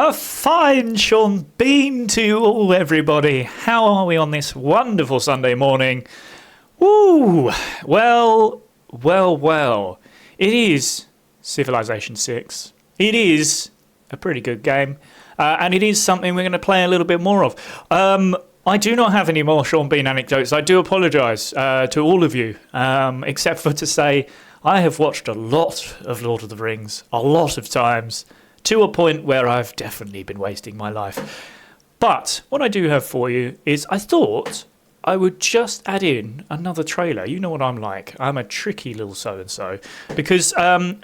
A fine Sean Bean to you all, everybody. How are we on this wonderful Sunday morning? Woo! Well. It is Civilization 6. It is a pretty good game. And it is something we're going to play a little bit more of. I do not have any more Sean Bean anecdotes. I do apologise to all of you, except for to say I have watched a lot of Lord of the Rings, a lot of times, to a point where I've definitely been wasting my life. But what I do have for you is I thought I would just add in another trailer. You know what I'm like. I'm a tricky little so-and-so. Because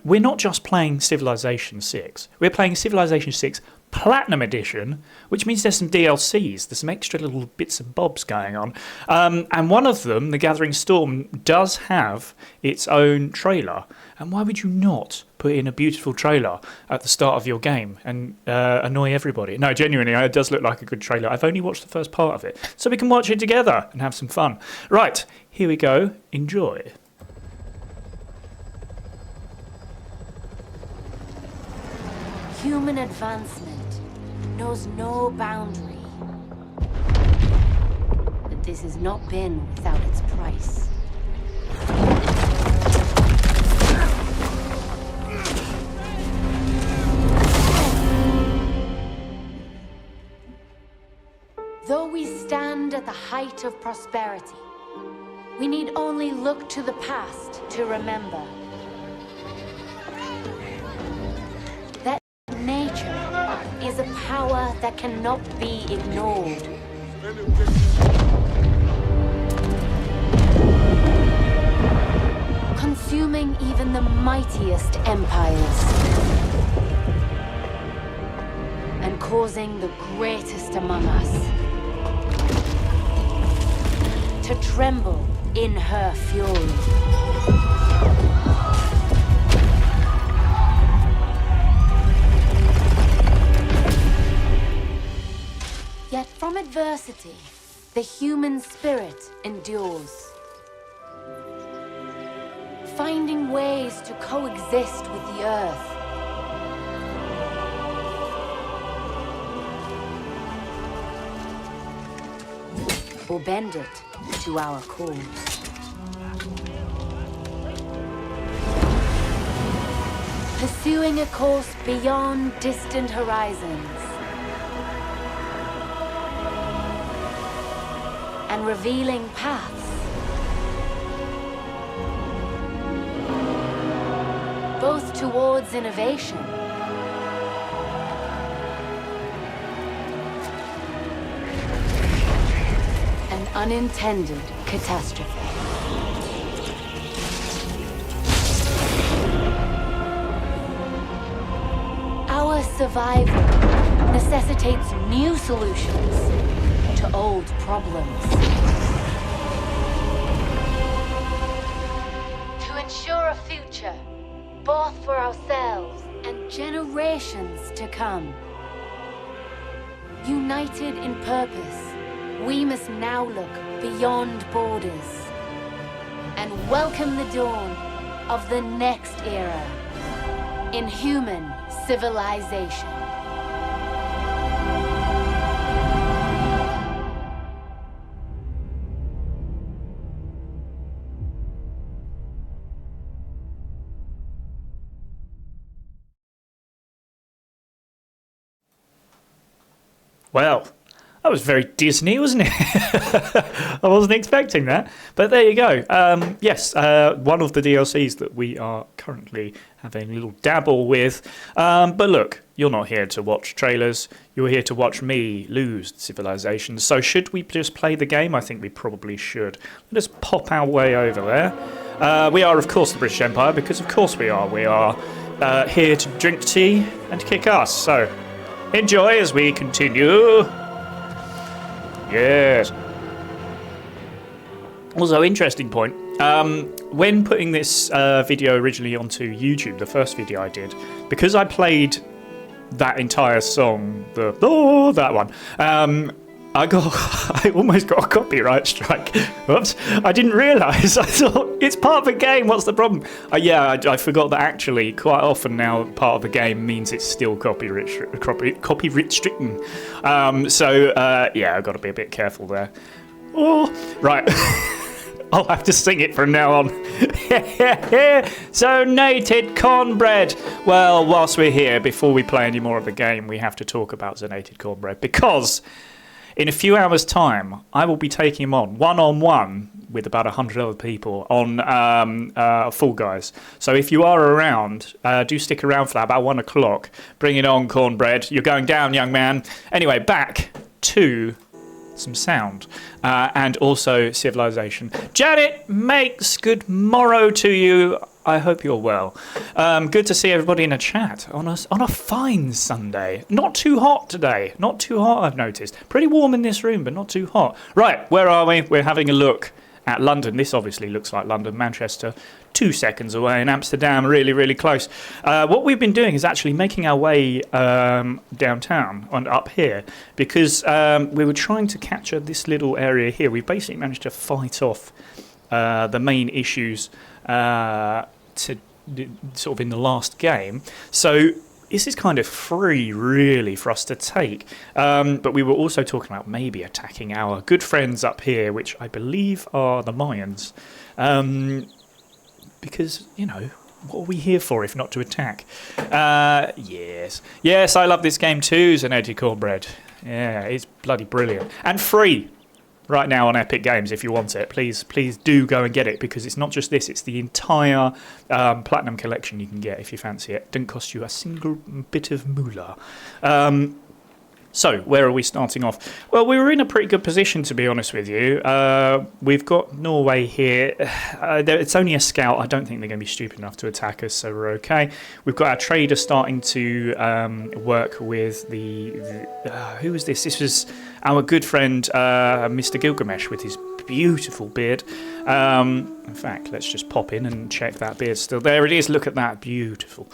we're not just playing Civilization 6. We're playing Civilization 6 Platinum Edition, which means there's some DLCs. There's some extra little bits and bobs going on. And one of them, The Gathering Storm, does have its own trailer. And why would you not put in a beautiful trailer at the start of your game and annoy everybody? No, genuinely, it does look like a good trailer. I've only watched the first part of it, so we can watch it together and have some fun. Right, here we go. Enjoy. Human advancement knows no boundary. But this has not been without its price. Though we stand at the height of prosperity, we need only look to the past to remember that nature is a power that cannot be ignored. Consuming even the mightiest empires and causing the greatest among us to tremble in her fury. Yet from adversity, the human spirit endures, finding ways to coexist with the earth. Or bend it to our cause. Pursuing a course beyond distant horizons and revealing paths both towards innovation and unintended catastrophe. Our survival necessitates new solutions to old problems. To ensure a future, both for ourselves and generations to come. United in purpose, we must now look beyond borders and welcome the dawn of the next era in human civilization. Well, that was very Disney, wasn't it? I wasn't expecting that. But there you go. Yes, one of the DLCs that we are currently having a little dabble with. But look, you're not here to watch trailers. You're here to watch me lose Civilization. So should we just play the game? I think we probably should. Let us pop our way over there. We are, of course, the British Empire, because of course we are. We are here to drink tea and kick ass. So enjoy as we continue. Yes. Also, interesting point. When putting this video originally onto YouTube, the first video I did, because I played that entire song, that one, I almost got a copyright strike. Whoops! I didn't realise. I thought it's part of the game. What's the problem? I forgot that actually quite often now part of the game means it's still copyright stricken. I've got to be a bit careful there. Oh, right. I'll have to sing it from now on. Zonated cornbread. Well, whilst we're here, before we play any more of the game, we have to talk about zonated cornbread because in a few hours' time, I will be taking him on one-on-one with about 100 other people on Fall Guys. So if you are around, do stick around for that, about 1 o'clock. Bring it on, cornbread. You're going down, young man. Anyway, back to some sound and also civilization. Janet makes good morrow to you. I hope you're well. Good to see everybody in a chat on a fine Sunday. Not too hot today. Not too hot, I've noticed. Pretty warm in this room, but not too hot. Right, where are we? We're having a look at London. This obviously looks like London. Manchester, 2 seconds away. And Amsterdam, really, really close. What we've been doing is actually making our way downtown and up here because we were trying to capture this little area here. We basically managed to fight off the main issues to sort of in the last game. So this is kind of free, really, for us to take. But we were also talking about maybe attacking our good friends up here, which I believe are the Mayans. Because, you know, what are we here for if not to attack? Yes. Yes, I love this game too, Zonated Cornbread. Yeah, it's bloody brilliant. And free right now on Epic Games if you want it. Please do go and get it because it's not just this, it's the entire Platinum Collection you can get if you fancy it. Doesn't cost you a single bit of moolah. So, where are we starting off? Well, we were in a pretty good position, to be honest with you. We've got Norway here. It's only a scout. I don't think they're going to be stupid enough to attack us, so we're okay. We've got our trader starting to work with who was this? This was our good friend, Mr. Gilgamesh, with his beautiful beard. In fact, let's just pop in and check that beard's still there. It is. Look at that, beautiful.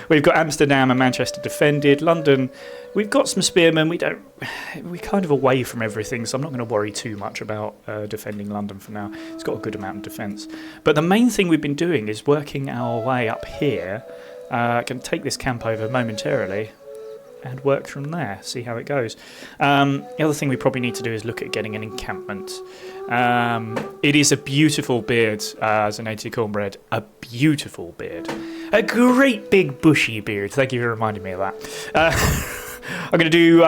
We've got Amsterdam and Manchester defended. London, we've got some spearmen. We're kind of away from everything, so I'm not going to worry too much about defending London for now. It's got a good amount of defence. But the main thing we've been doing is working our way up here. I can take this camp over momentarily and work from there, see how it goes. The other thing we probably need to do is look at getting an encampment. It is a beautiful beard, Zonated Cornbread. A beautiful beard. A great big bushy beard. Thank you for reminding me of that. I'm going to do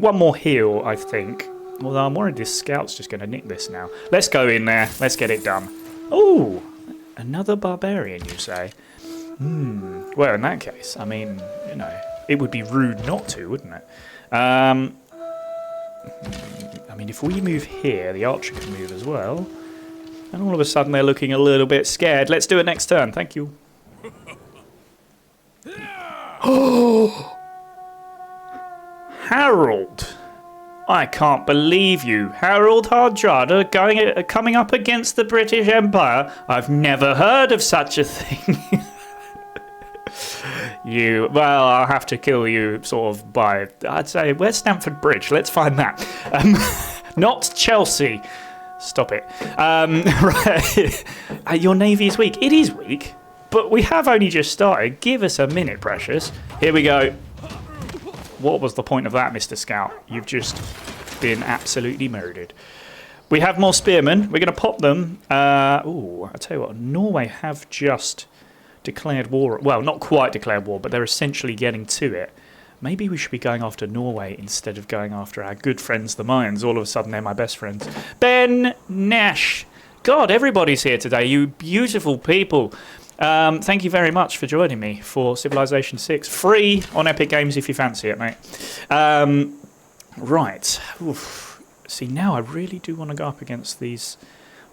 one more heal, I think. Although I'm worried this scout's just going to nick this now. Let's go in there. Let's get it done. Oh, another barbarian, you say? Well, in that case, I mean, you know, it would be rude not to, wouldn't it? I mean, if we move here, the archer can move as well. And all of a sudden they're looking a little bit scared. Let's do it next turn. Thank you. Oh! Harold! I can't believe you. Harold Hardrada coming up against the British Empire. I've never heard of such a thing. Well, I'll have to kill you sort of by, I'd say, where's Stamford Bridge? Let's find that. Not Chelsea. Stop it. Right. Your navy is weak. It is weak, but we have only just started. Give us a minute, precious. Here we go. What was the point of that, Mr. Scout? You've just been absolutely murdered. We have more spearmen. We're going to pop them. I'll tell you what, Norway have just declared war. Well, not quite declared war, but they're essentially getting to it. Maybe we should be going after Norway instead of going after our good friends, the Mayans. All of a sudden, they're my best friends. Ben Nash. God, everybody's here today, you beautiful people. Thank you very much for joining me for Civilization 6. Free on Epic Games if you fancy it, mate. Right. Oof. See, now I really do want to go up against these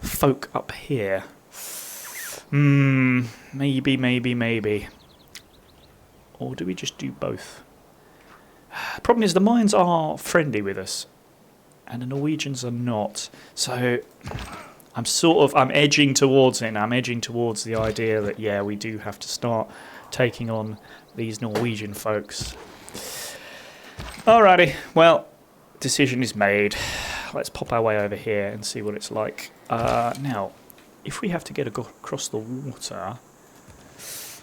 folk up here. Maybe. Or do we just do both? Problem is, the Mayans are friendly with us, and the Norwegians are not. So I'm edging towards it. I'm edging towards the idea that, yeah, we do have to start taking on these Norwegian folks. Alrighty, well, decision is made. Let's pop our way over here and see what it's like. Now, if we have to get across the water,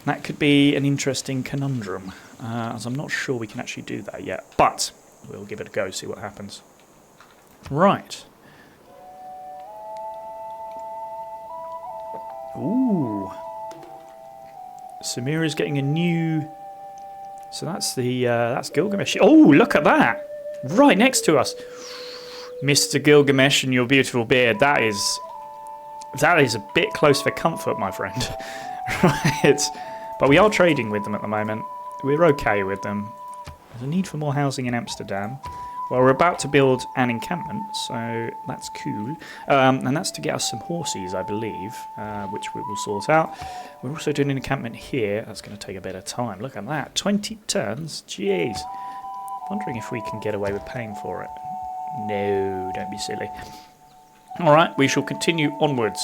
that could be an interesting conundrum, as I'm not sure we can actually do that yet. But we'll give it a go, see what happens. Right. Ooh. Samira's getting a new... So that's that's Gilgamesh. Oh, look at that! Right next to us. Mr. Gilgamesh and your beautiful beard. That is a bit close for comfort, my friend. Right. But we are trading with them at the moment. We're okay with them. There's a need for more housing in Amsterdam. Well, we're about to build an encampment, so that's cool. And that's to get us some horses, I believe, which we will sort out. We're also doing an encampment here. That's going to take a bit of time. Look at that. 20 turns. Jeez. Wondering if we can get away with paying for it. No, don't be silly. Alright, we shall continue onwards.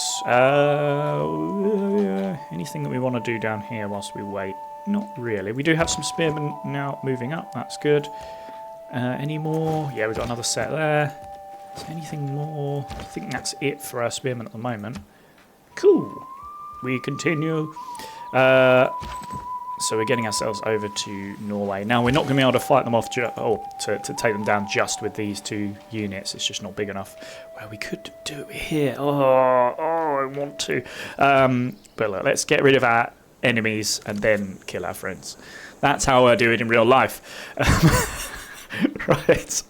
Anything that we want to do down here whilst we wait? Not really. We do have some spearmen now moving up. That's good. Any more? Yeah, we've got another set there. Is there anything more? I think that's it for our spearmen at the moment. Cool. We continue. So we're getting ourselves over to Norway. Now, we're not going to be able to fight them off, to take them down just with these 2 units. It's just not big enough. Well, we could do it here. Oh, I want to. But look, let's get rid of our enemies and then kill our friends. That's how I do it in real life. Right.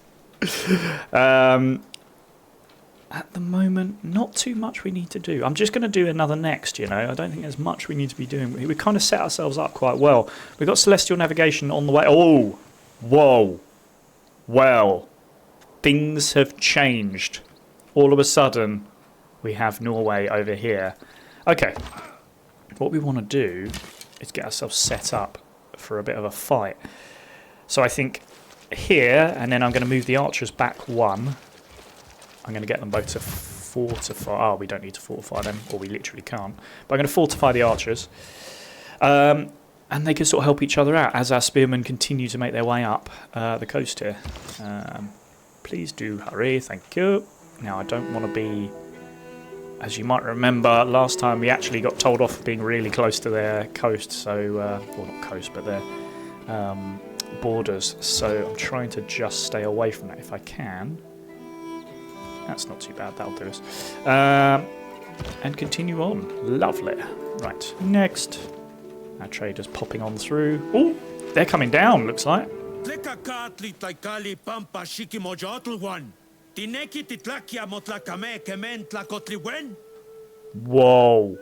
At the moment, not too much we need to do. I'm just going to do another next, you know. I don't think there's much we need to be doing. We kind of set ourselves up quite well. We've got celestial navigation on the way. Oh, whoa. Well, things have changed. All of a sudden, we have Norway over here. Okay. What we want to do is get ourselves set up for a bit of a fight. So I think here, and then I'm going to move the archers back 1. I'm going to get them both to fortify. Oh, we don't need to fortify them, or we literally can't. But I'm going to fortify the archers. And they can sort of help each other out as our spearmen continue to make their way up the coast here. Please do hurry, thank you. Now, I don't want to be... As you might remember, last time we actually got told off for being really close to their coast. So, well, not coast, but their borders. So I'm trying to just stay away from that if I can. That's not too bad, that'll do us. And continue on. Lovely. Right, next. Our traders popping on through. Oh, they're coming down, looks like. Whoa.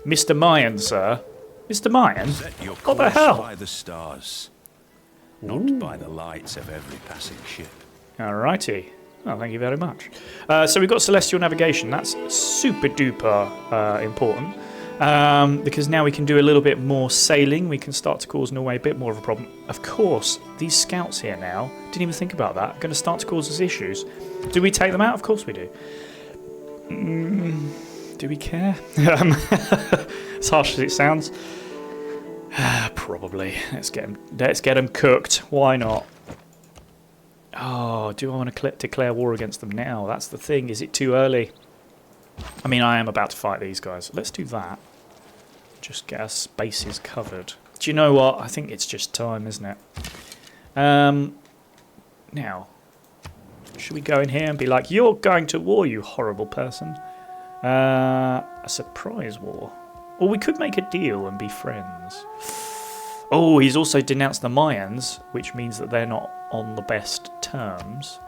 Mr. Mayan, sir. Mr. Mayan? What the hell? By the stars, not by the lights of every passing ship. Alrighty. Oh, thank you very much. So we've got celestial navigation. That's super duper important. Because now we can do a little bit more sailing. We can start to cause Norway a bit more of a problem. Of course, these scouts here now, didn't even think about that, are going to start to cause us issues. Do we take them out? Of course we do. Do we care? As harsh as it sounds. Probably. Let's get them cooked. Why not? Oh, do I want to declare war against them now? That's the thing. Is it too early? I mean, I am about to fight these guys. Let's do that. Just get our spaces covered. Do you know what? I think it's just time, isn't it? Now, should we go in here and be like, you're going to war, you horrible person? A surprise war. Or we could make a deal and be friends. Oh, he's also denounced the Mayans, which means that they're not on the best terms.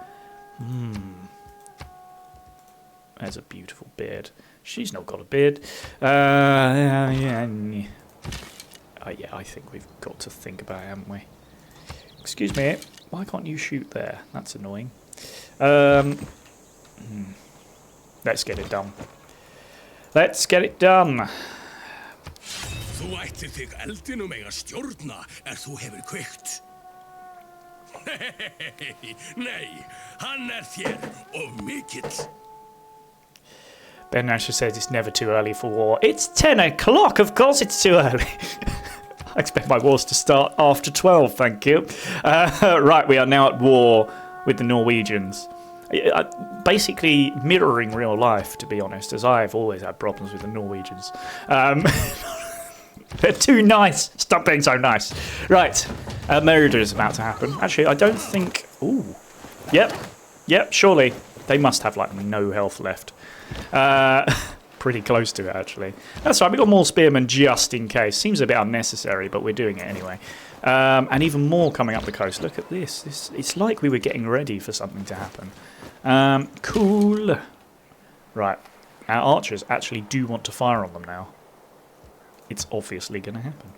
There's a beautiful beard. She's not got a beard. Yeah, I think we've got to think about it, haven't we? Excuse me, why can't you shoot there? That's annoying. Let's get it done. Let's get it done. Þú ættir þig eldinum eiga stjórna þú hefur kveikt. Nei, hann þér of mikill. Ben Nasher says it's never too early for war. It's 10 o'clock, of course it's too early. I expect my wars to start after 12, thank you. Right, we are now at war with the Norwegians. Basically mirroring real life, to be honest, as I've always had problems with the Norwegians. They're too nice. Stop being so nice. Right, a murder is about to happen. Actually, I don't think... Ooh. Yep, surely. They must have, like, no health left. Pretty close to it, actually. That's right, we've got more spearmen just in case. Seems a bit unnecessary, but we're doing it anyway. And even more coming up the coast. Look at this. It's like we were getting ready for something to happen. Cool. Right. Our archers actually do want to fire on them now. It's obviously going to happen.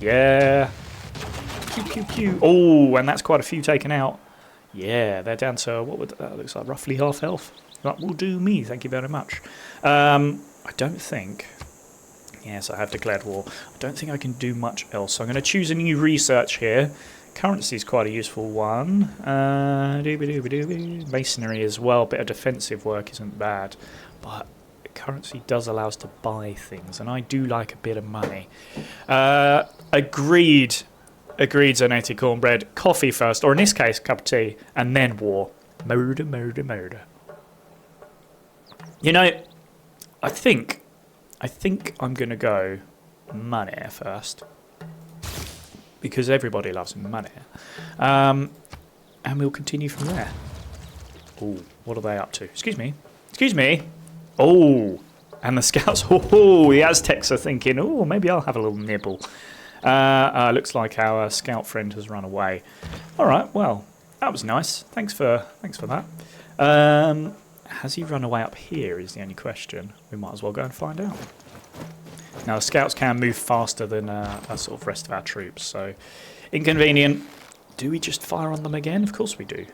Yeah. Pew, pew, pew. Oh, and that's quite a few taken out. Yeah, they're down to, what would that looks like? Roughly half health. That will do me, thank you very much. I don't think... Yes, I have declared war. I don't think I can do much else. So I'm going to choose a new research here. Currency is quite a useful one. Masonry as well. Bit of defensive work isn't bad. But currency does allow us to buy things. And I do like a bit of money. Agreed. Agreed, Zonated Cornbread. Coffee first. Or in this case, cup of tea. And then war. Murder, murder, murder. You know, I think I'm going to go money first. Because everybody loves money. And we'll continue from there. Oh, what are they up to? Excuse me. Excuse me. Oh, and the scouts. Oh, the Aztecs are thinking, oh, maybe I'll have a little nibble. Looks like our scout friend has run away. All right, well, that was nice. Thanks for that. Has he run away up here is the only question. We might as well go and find out. Now, the scouts can move faster than the sort of rest of our troops, so inconvenient. Do we just fire on them again? Of course we do.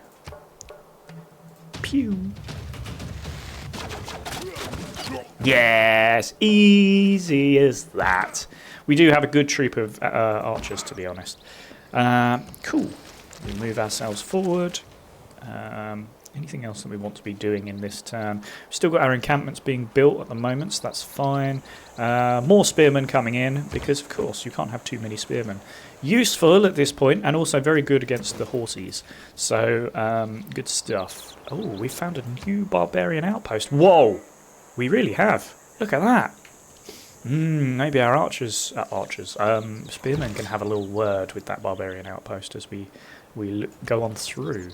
Pew. Yes, easy as that. We do have a good troop of archers, to be honest. Cool. We move ourselves forward. Anything else that we want to be doing in this turn? We've still got our encampments being built at the moment, so that's fine. More spearmen coming in, because of course you can't have too many spearmen. Useful at this point, and also very good against the horses. So, good stuff. Oh, we found a new barbarian outpost. Whoa! We really have. Look at that. Maybe our spearmen can have a little word with that barbarian outpost as we go on through.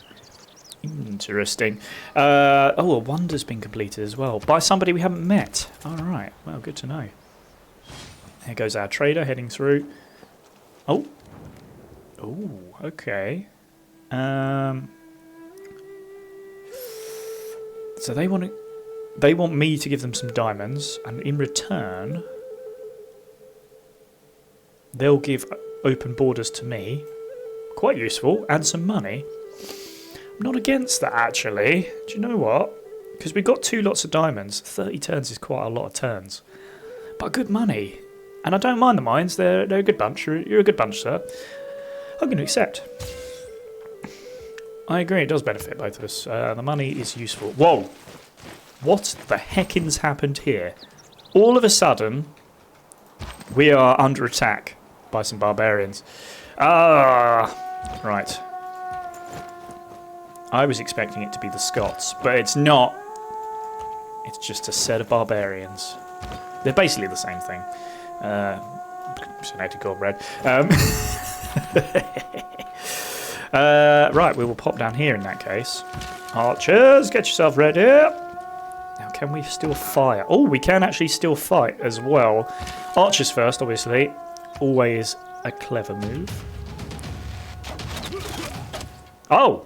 Interesting. A wonder's been completed as well by somebody we haven't met. All right. Well, good to know. There goes our trader heading through. Oh. Oh. Okay. So they want me to give them some diamonds, and in return, they'll give open borders to me. Quite useful, and some money. I'm not against that, actually. Do you know what? Because we've got 2 lots of diamonds. 30 turns is quite a lot of turns. But good money. And I don't mind the mines. They're a good bunch. You're a good bunch, sir. I'm going to accept. I agree. It does benefit both of us. The money is useful. Whoa. What the heckins happened here? All of a sudden, we are under attack by some barbarians. Right. I was expecting it to be the Scots, but it's not. It's just a set of barbarians. They're basically the same thing. Zonated Cornbread. Right, we will pop down here in that case. Archers, get yourself ready. Now, can we still fire? Oh, we can actually still fight as well. Archers first, obviously. Always a clever move. Oh!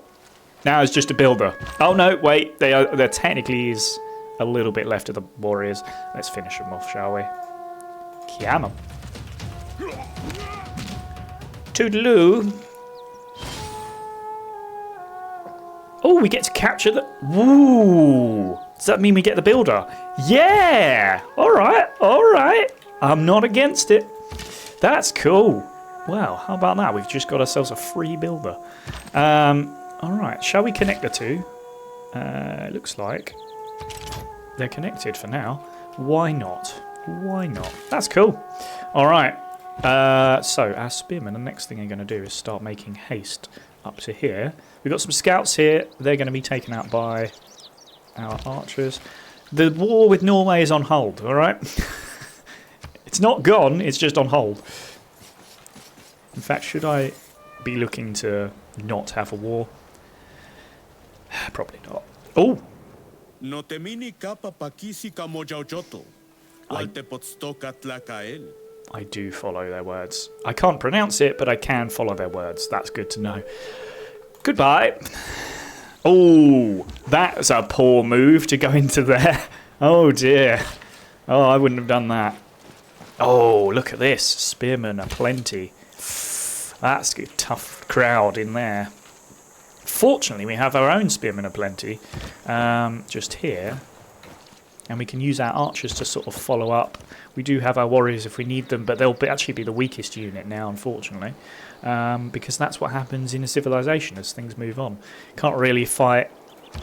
Now it's just a builder. Oh no, wait, there technically is a little bit left of the warriors. Let's finish them off, shall we? Come on. Toodaloo. Oh, we get to capture the... Woo! Does that mean we get the builder? Yeah! Alright. I'm not against it. That's cool. Well, how about that? We've just got ourselves a free builder. Alright, shall we connect the two? It looks like they're connected for now. Why not? Why not? That's cool. Alright, so our spearmen, the next thing they're going to do is start making haste up to here. We've got some scouts here. They're going to be taken out by our archers. The war with Norway is on hold, alright? It's not gone, it's just on hold. In fact, should I be looking to not have a war? Probably not. Oh! No temini kapa pakisi ka mojaujoto. Walte potstoka tlakael. I do follow their words. I can't pronounce it, but I can follow their words. That's good to know. Goodbye. Oh, that's a poor move to go into there. Oh dear. Oh, I wouldn't have done that. Oh, look at this. Spearmen aplenty. That's a tough crowd in there. Fortunately, we have our own spearmen aplenty just here. And we can use our archers to sort of follow up. We do have our warriors if we need them, but they'll actually be the weakest unit now, unfortunately. Because that's what happens in a civilization as things move on. Can't really fight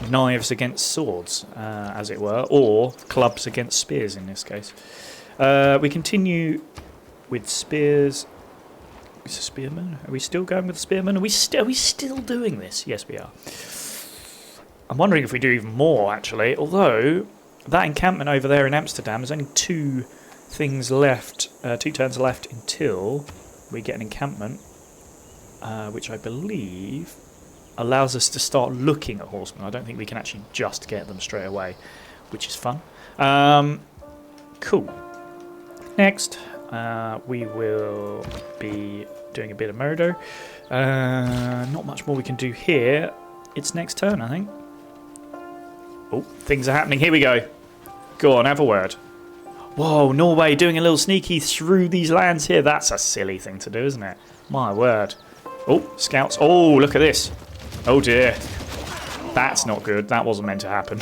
knives against swords, as it were, or clubs against spears in this case. We continue with spears. Is a spearman? Are we still going with the spearman? Are we still doing this? Yes, we are. I'm wondering if we do even more, actually. Although that encampment over there in Amsterdam, there's only two things left, 2 turns left until we get an encampment, which I believe allows us to start looking at horsemen. I don't think we can actually just get them straight away, which is fun. Cool. Next, we will be doing a bit of murder. Not much more we can do here. It's next turn, I think. Oh, things are happening. Here we go. Go on, have a word. Whoa, Norway doing a little sneaky through these lands here. That's a silly thing to do, isn't it? My word. Oh, scouts. Oh, look at this. Oh, dear. That's not good. That wasn't meant to happen.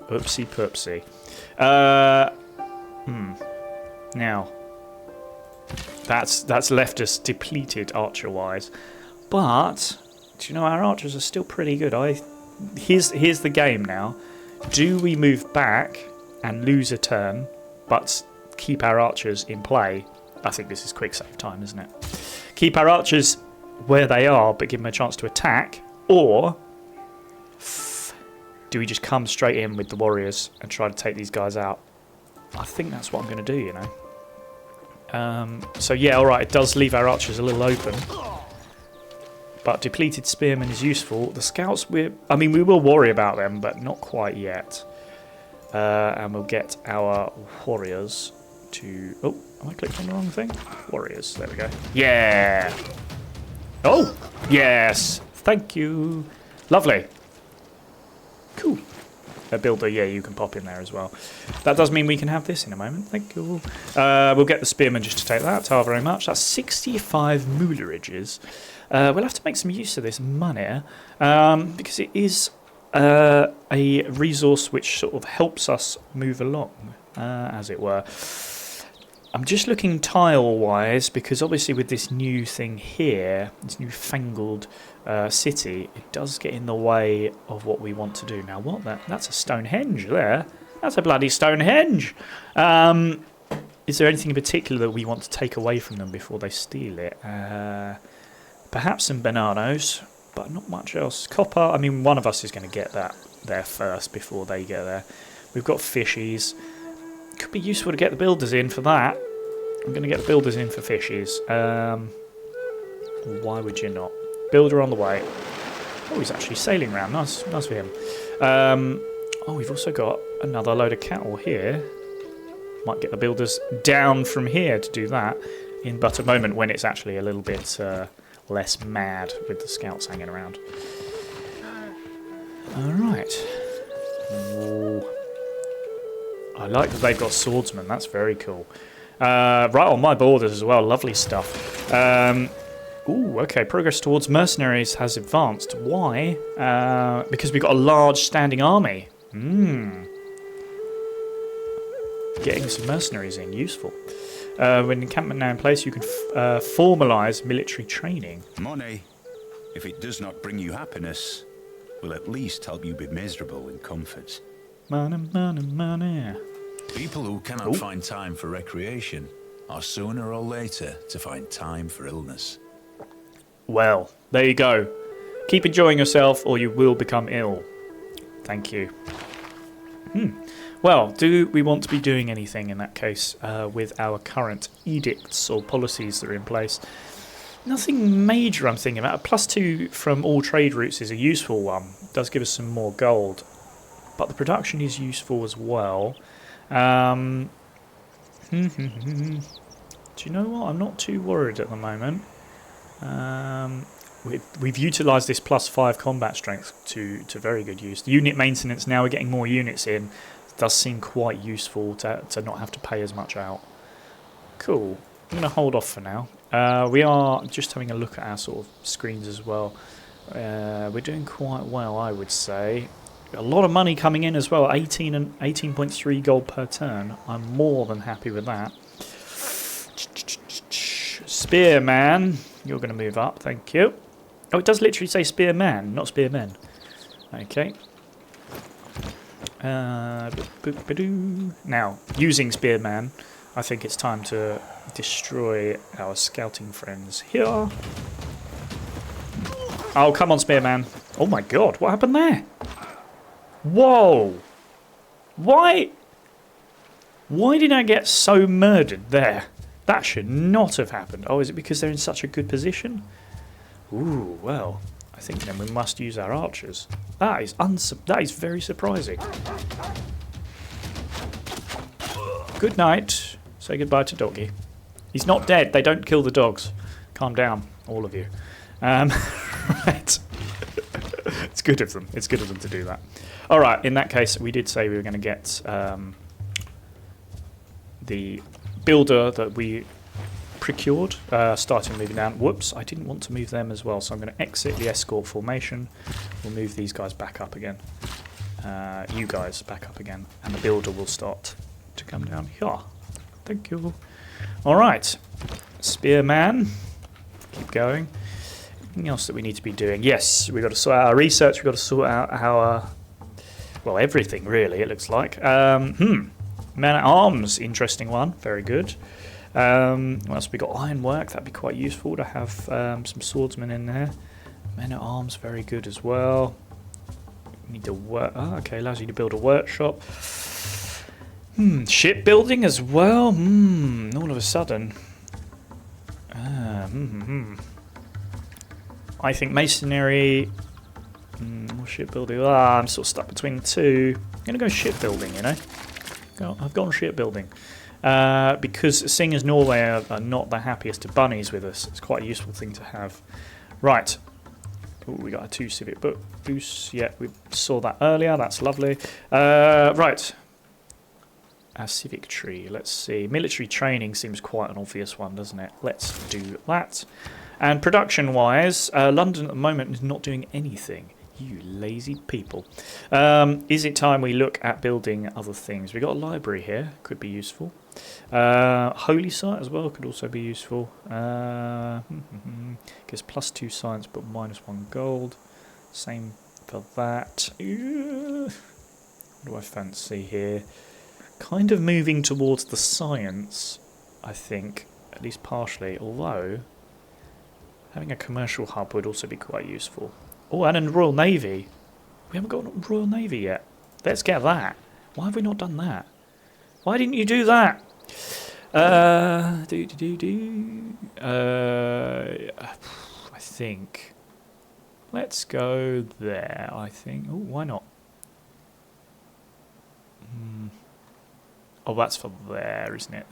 Oopsie poopsie. Now, that's left us depleted archer-wise. But, do you know, our archers are still pretty good. Here's the game now. Do we move back and lose a turn, but keep our archers in play? I think this is quick save time, isn't it? Keep our archers where they are, but give them a chance to attack, or do we just come straight in with the warriors and try to take these guys out? I think that's what I'm going to do, you know. So yeah, alright, it does leave our archers a little open. But depleted spearmen is useful. The scouts, we will worry about them, but not quite yet. And we'll get our warriors to... Oh, am I clicked on the wrong thing? Warriors, there we go. Yeah! Oh, yes! Thank you! Lovely. Cool. A builder, yeah, you can pop in there as well. That does mean we can have this in a moment. Thank you. We'll get the spearmen just to take that. Tar very much. That's 65 moolerages. We'll have to make some use of this money because it is a resource which sort of helps us move along, as it were. I'm just looking tile-wise because obviously with this new thing here, this newfangled city, it does get in the way of what we want to do. Now, that's a Stonehenge there. That's a bloody Stonehenge. Is there anything in particular that we want to take away from them before they steal it? Perhaps some bananos, but not much else. Copper, I mean, one of us is going to get that there first before they get there. We've got fishies. Could be useful to get the builders in for that. I'm going to get the builders in for fishies. Why would you not? Builder on the way. Oh, he's actually sailing around. Nice for him. Oh, we've also got another load of cattle here. Might get the builders down from here to do that. But a moment when it's actually a little bit less mad with the scouts hanging around. Alright. I like that they've got swordsmen. That's very cool. Right on my borders as well. Lovely stuff. Ooh, okay. Progress towards mercenaries has advanced. Why? Because we've got a large standing army. Getting some mercenaries in. Useful. When encampment now in place, you can formalise military training. Money, if it does not bring you happiness, will at least help you be miserable in comfort. Money, money, money. People who cannot find time for recreation are sooner or later to find time for illness. Well, there you go. Keep enjoying yourself or you will become ill. Thank you. Well, do we want to be doing anything in that case with our current edicts or policies that are in place? Nothing major I'm thinking about. A +2 from all trade routes is a useful one. It does give us some more gold. But the production is useful as well. Do you know what? I'm not too worried at the moment. We've utilised this +5 combat strength to very good use. The unit maintenance, now we're getting more units in, does seem quite useful to not have to pay as much out. Cool. I'm going to hold off for now. We are just having a look at our sort of screens as well. We're doing quite well, I would say. A lot of money coming in as well. 18.3 gold per turn. I'm more than happy with that. Spearman, you're going to move up. Thank you. Oh, it does literally say spearman, not spearmen. Okay. Now, using spearman, I think it's time to destroy our scouting friends here. Oh, come on, spearman. Oh my god, what happened there? Whoa. Why did I get so murdered there? That should not have happened. Oh, is it because they're in such a good position? Ooh, well, I think then we must use our archers. That is very surprising. Good night. Say goodbye to Doggy. He's not dead. They don't kill the dogs. Calm down, all of you. Right. It's good of them. It's good of them to do that. All right. In that case, we did say we were going to get the builder that we procured, starting moving down. Whoops, I didn't want to move them as well, so I'm going to exit the escort formation. We'll move these guys back up again. You guys back up again, and the builder will start to come down here. Thank you. All right, Spearman, keep going. Anything else that we need to be doing? Yes, we've got to sort out our research. We've got to sort out our, well, everything really. It looks like. Man at arms, interesting one. Very good. What else we got? Ironwork. That'd be quite useful to have some swordsmen in there. Men at arms, very good as well. We need to work. Oh, okay, allows you to build a workshop. Shipbuilding as well. All of a sudden. I think masonry. Or shipbuilding. I'm sort of stuck between the two. I'm gonna go shipbuilding. You know. I've gone shipbuilding. Because seeing as Norway are not the happiest of bunnies with us, it's quite a useful thing to have. Right. Ooh, we got a 2 civic book boosts. Yeah, we saw that earlier. That's lovely. Right. Our civic tree. Let's see. Military training seems quite an obvious one, doesn't it? Let's do that. And production-wise, London at the moment is not doing anything. You lazy people. Is it time we look at building other things? We've got a library here. Could be useful. Holy site as well could also be useful. Gives +2 science but -1 gold. Same for that. What do I fancy here? Kind of moving towards the science, I think, at least partially. Although having a commercial hub would also be quite useful. Oh, and a Royal Navy. We haven't got a Royal Navy yet. Let's get that. Why have we not done that? Why didn't you do that? I think. Let's go there, I think. Oh, why not? Oh, that's for there, isn't it?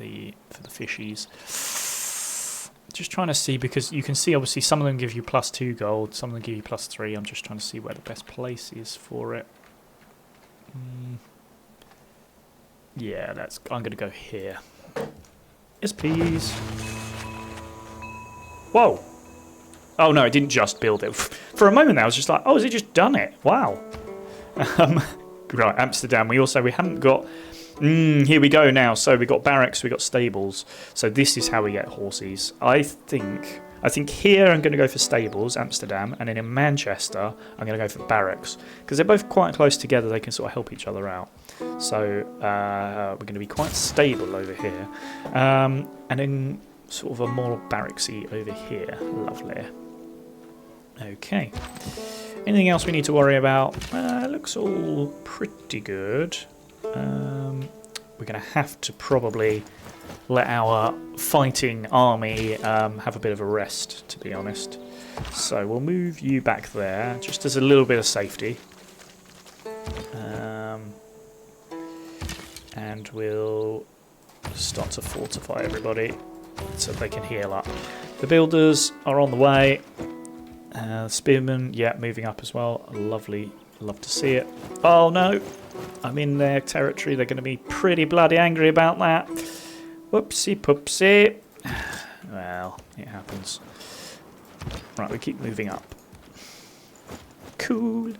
For the fishies. Just trying to see, because you can see obviously some of them give you +2 gold, some of them give you +3. I'm just trying to see where the best place is for it. Yeah, I'm going to go here. Yes, please. Whoa. Oh no, it didn't just build it. For a moment there, I was just like, oh, has it just done it? Wow. Right, Amsterdam. We haven't got. Here we go now. So we got barracks, we got stables. So this is how we get horses. I think here I'm going to go for stables, Amsterdam, and then in Manchester I'm going to go for barracks because they're both quite close together. They can sort of help each other out. So we're going to be quite stable over here, and then sort of a more barracksy over here. Lovely. Okay. Anything else we need to worry about? It looks all pretty good. We're going to have to probably let our fighting army have a bit of a rest, to be honest. So we'll move you back there, just as a little bit of safety. And we'll start to fortify everybody so they can heal up. The builders are on the way. Spearmen, yeah, moving up as well. Lovely, love to see it. Oh no, I'm in their territory. They're going to be pretty bloody angry about that. Whoopsie poopsie. Well, it happens. Right, we keep moving up. Cool.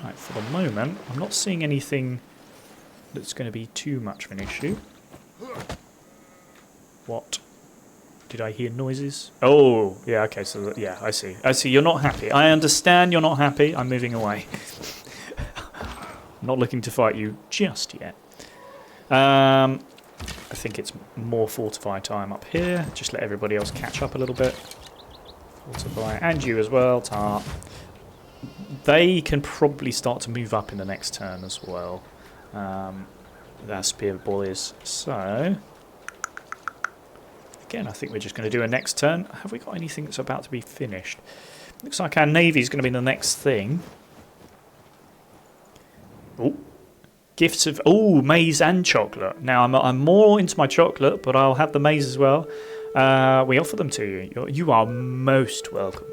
Right, for the moment, I'm not seeing anything that's going to be too much of an issue. What? Did I hear noises? Oh, yeah, okay, so yeah, I see. I see, you're not happy. I understand you're not happy. I'm moving away. I'm not looking to fight you just yet. I think it's more fortify time up here. Just let everybody else catch up a little bit. Fortify, and you as well, Tar. They can probably start to move up in the next turn as well. Their spear boys. So, again, I think we're just going to do a next turn. Have we got anything that's about to be finished? Looks like our navy is going to be the next thing. Oh, gifts of maize and chocolate. Now I'm more into my chocolate, but I'll have the maize as well. We offer them to you. You are most welcome.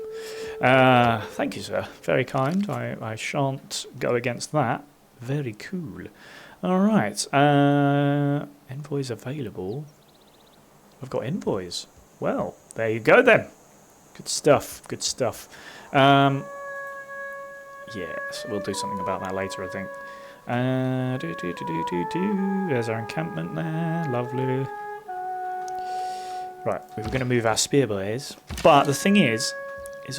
Thank you, sir. Very kind. I shan't go against that. Very cool. All right. Envoys available. I've got envoys. Well, there you go then. Good stuff. Good stuff. Yes, we'll do something about that later, I think. There's our encampment there. Lovely. Right, we were going to move our spear boys, but the thing is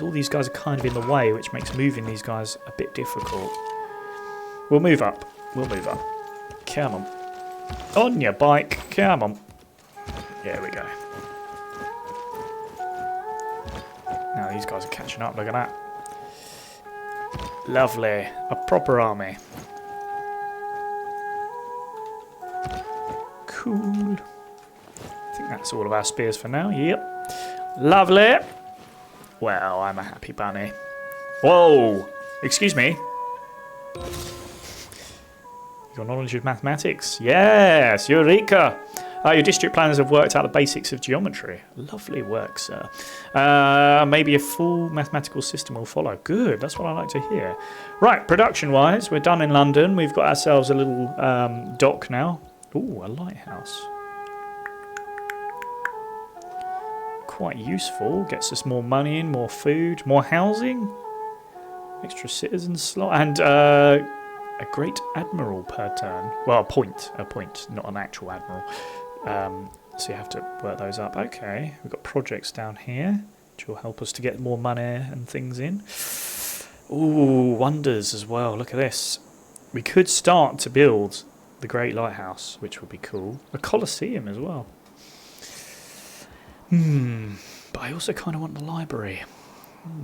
all these guys are kind of in the way, which makes moving these guys a bit difficult. We'll move up. We'll move up. Come on. On your bike. Come on. There we go. Now these guys are catching up. Look at that. Lovely. A proper army. Cool. I think that's all of our spears for now. Yep. Lovely. Well, I'm a happy bunny. Whoa! Excuse me. Your knowledge of mathematics. Yes, Eureka! Your district planners have worked out the basics of geometry. Lovely work, sir. Maybe a full mathematical system will follow. Good, that's what I like to hear. Right, production-wise, we're done in London. We've got ourselves a little dock now. Ooh, a lighthouse. Quite useful. Gets us more money in, more food, more housing. Extra citizens slot. And a great admiral per turn. Well, a point, not an actual admiral. So you have to work those up. Okay, we've got projects down here, which will help us to get more money and things in. Ooh, wonders as well. Look at this. We could start to build the Great Lighthouse, which would be cool. A Colosseum as well. But I also kind of want the library.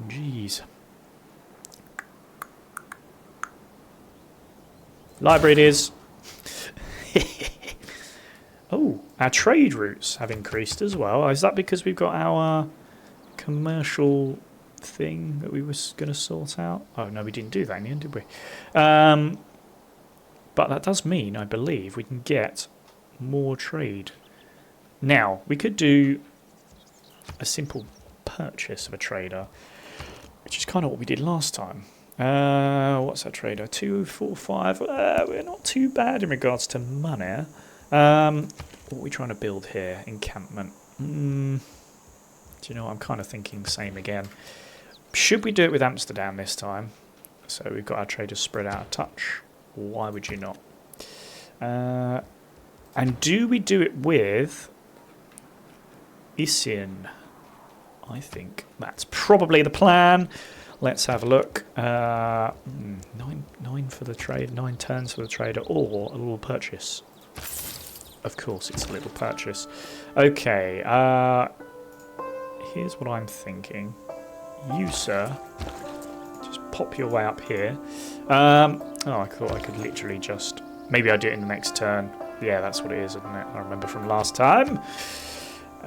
Jeez. Library it is. Oh, our trade routes have increased as well. Is that because we've got our commercial thing that we were going to sort out? Oh, no, we didn't do that in the end, did we? But that does mean, I believe, we can get more trade. Now, we could do a simple purchase of a trader, which is kind of what we did last time. What's that trader? 245. We're not too bad in regards to money. What are we trying to build here? Encampment. Do you know what? I'm kind of thinking same again. Should we do it with Amsterdam this time? So we've got our traders spread out a touch. Why would you not? And do we do it with Isin? I think that's probably the plan. Let's have a look. 9 for the trade, 9 turns for the trader, or a little purchase. Of course, it's a little purchase. Okay. Here's what I'm thinking. you, sir, just pop your way up here. Oh, I thought I could literally just... Maybe I do it in the next turn. Yeah, that's what it is, isn't it? I remember from last time.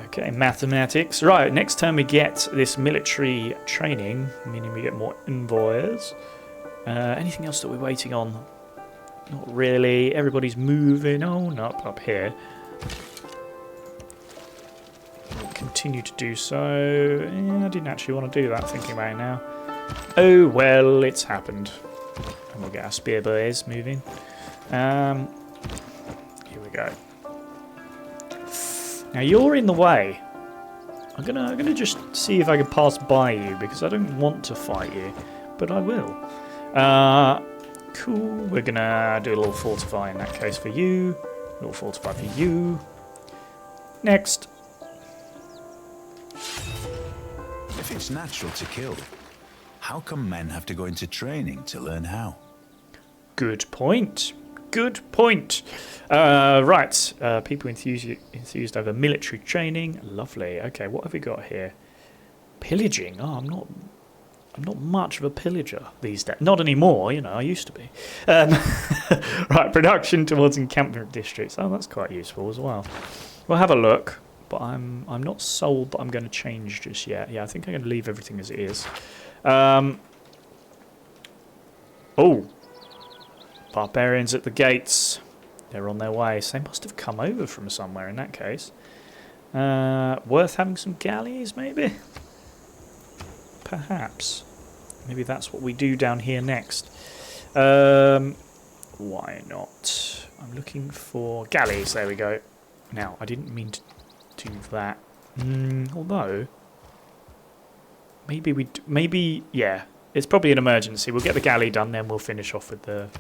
Okay, mathematics. Right, next turn we get this military training, meaning we get more envoys. Anything else that we're waiting on? Not really. Everybody's moving on up here. We'll continue to do so. I didn't actually want to do that, thinking about it now. Oh, well, it's happened. And we'll get our spear boys moving. Here we go. Now you're in the way. I'm gonna just see if I can pass by you because I don't want to fight you, but I will. Cool. We're gonna do a little fortify in that case for you. A little fortify for you. Next. If it's natural to kill, how come men have to go into training to learn how? Good point. Good point. Right. People enthused over military training. Lovely. Okay, what have we got here? Pillaging. Oh, I'm not much of a pillager these days. Not anymore, you know, I used to be. Right, production towards encampment districts. Oh, that's quite useful as well. We'll have a look, but I'm not sold that I'm going to change just yet. Yeah, I think I'm going to leave everything as it is. Oh. Barbarians at the gates. They're on their way. So they must have come over from somewhere in that case. Worth having some galleys, maybe? Perhaps. Maybe that's what we do down here next. Why not? I'm looking for galleys. There we go. Now, I didn't mean to do that. Although, maybe, yeah. It's probably an emergency. We'll get the galley done, then we'll finish off with the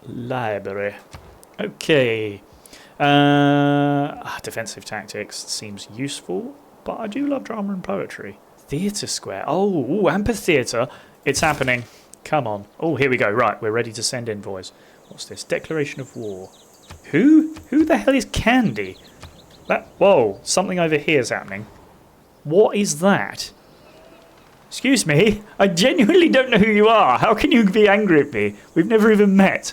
library. Okay. Defensive tactics seems useful, but I do love drama and poetry. Theatre square. Oh, amphitheatre. It's happening. Come on. Oh, here we go. Right, we're ready to send envoys. What's this? Declaration of war. Who? Who the hell is Candy? Whoa, something over here is happening. What is that? Excuse me, I genuinely don't know who you are. How can you be angry at me? We've never even met.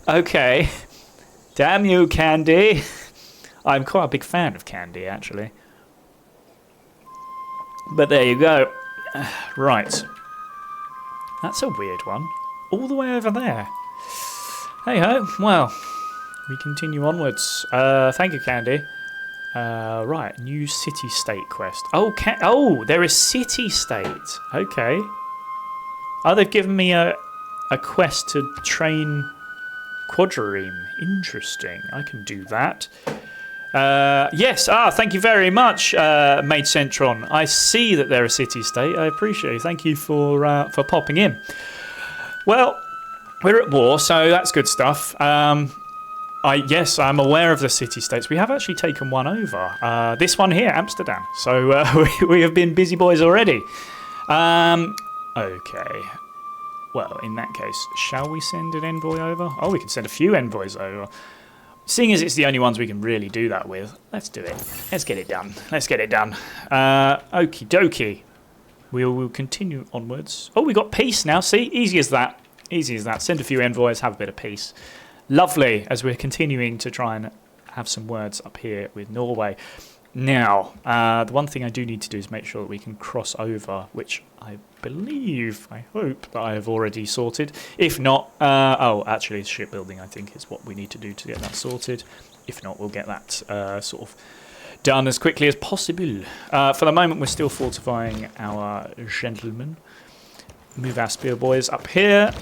Okay. Damn you, Candy. I'm quite a big fan of Candy, actually. But there you go. Right. That's a weird one. All the way over there. Hey-ho. Well, we continue onwards. Thank you, Candy. Right, new city-state quest. Oh, there is city-state. Okay. Oh, they've given me a quest to train quadrireme. Interesting. I can do that. Yes. Thank you very much, Maid Centron. I see that they're a city-state. I appreciate it. Thank you for popping in. Well, we're at war, so that's good stuff. Yes, I'm aware of the city-states. We have actually taken one over. This one here, Amsterdam. So we have been busy boys already. Okay. Well, in that case, shall we send an envoy over? Oh, we can send a few envoys over. Seeing as it's the only ones we can really do that with, let's do it. Let's get it done. Let's get it done. Okie dokie. We'll continue onwards. Oh, we got peace now. See? Easy as that. Easy as that. Send a few envoys, have a bit of peace. Lovely, as we're continuing to try and have some words up here with Norway. Now, the one thing I do need to do is make sure that we can cross over, which I hope that I have already sorted. If not, actually shipbuilding I think is what we need to do to get that sorted. If not, we'll get that sort of done as quickly as possible. For the moment, we're still fortifying our gentlemen. Move our spear boys up here.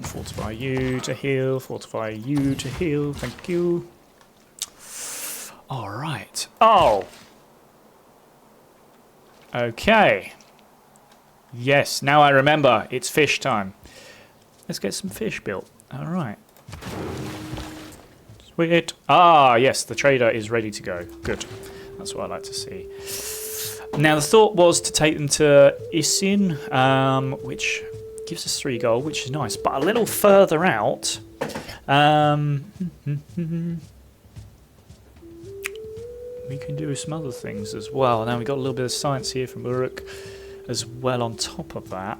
Fortify you to heal. Fortify you to heal. Thank you. All right. Oh. Okay. Yes, now I remember. It's fish time. Let's get some fish built. All right. Sweet. Yes, the trader is ready to go. Good. That's what I like to see. Now, the thought was to take them to Isin, which gives us 3 gold, which is nice. But a little further out... we can do some other things as well. Now we've got a little bit of science here from Uruk as well on top of that.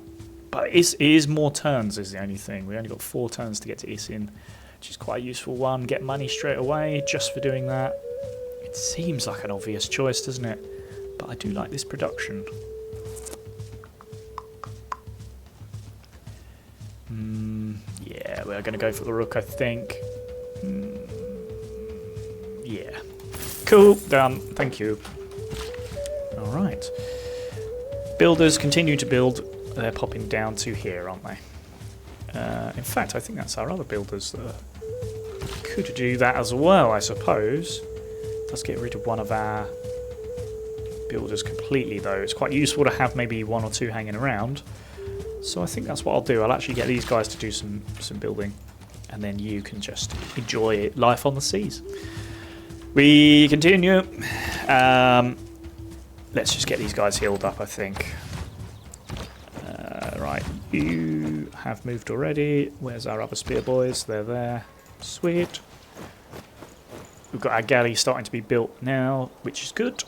But it is more turns is the only thing. We only got 4 turns to get to Isin, which is quite a useful one. Get money straight away just for doing that. It seems like an obvious choice, doesn't it? But I do like this production. Yeah, we're going to go for the Rook, I think. Yeah. Cool, done. Thank you. Alright. Builders continue to build. They're popping down to here, aren't they? In fact, I think that's our other builders that could do that as well, I suppose. Let's get rid of one of our builders completely, though. It's quite useful to have maybe 1 or 2 hanging around. So I think that's what I'll do. I'll actually get these guys to do some building, and then you can just enjoy life on the seas. We continue. Let's just get these guys healed up, I think. Right, you have moved already. Where's our other spear boys? They're there. Sweet. We've got our galley starting to be built now, which is good.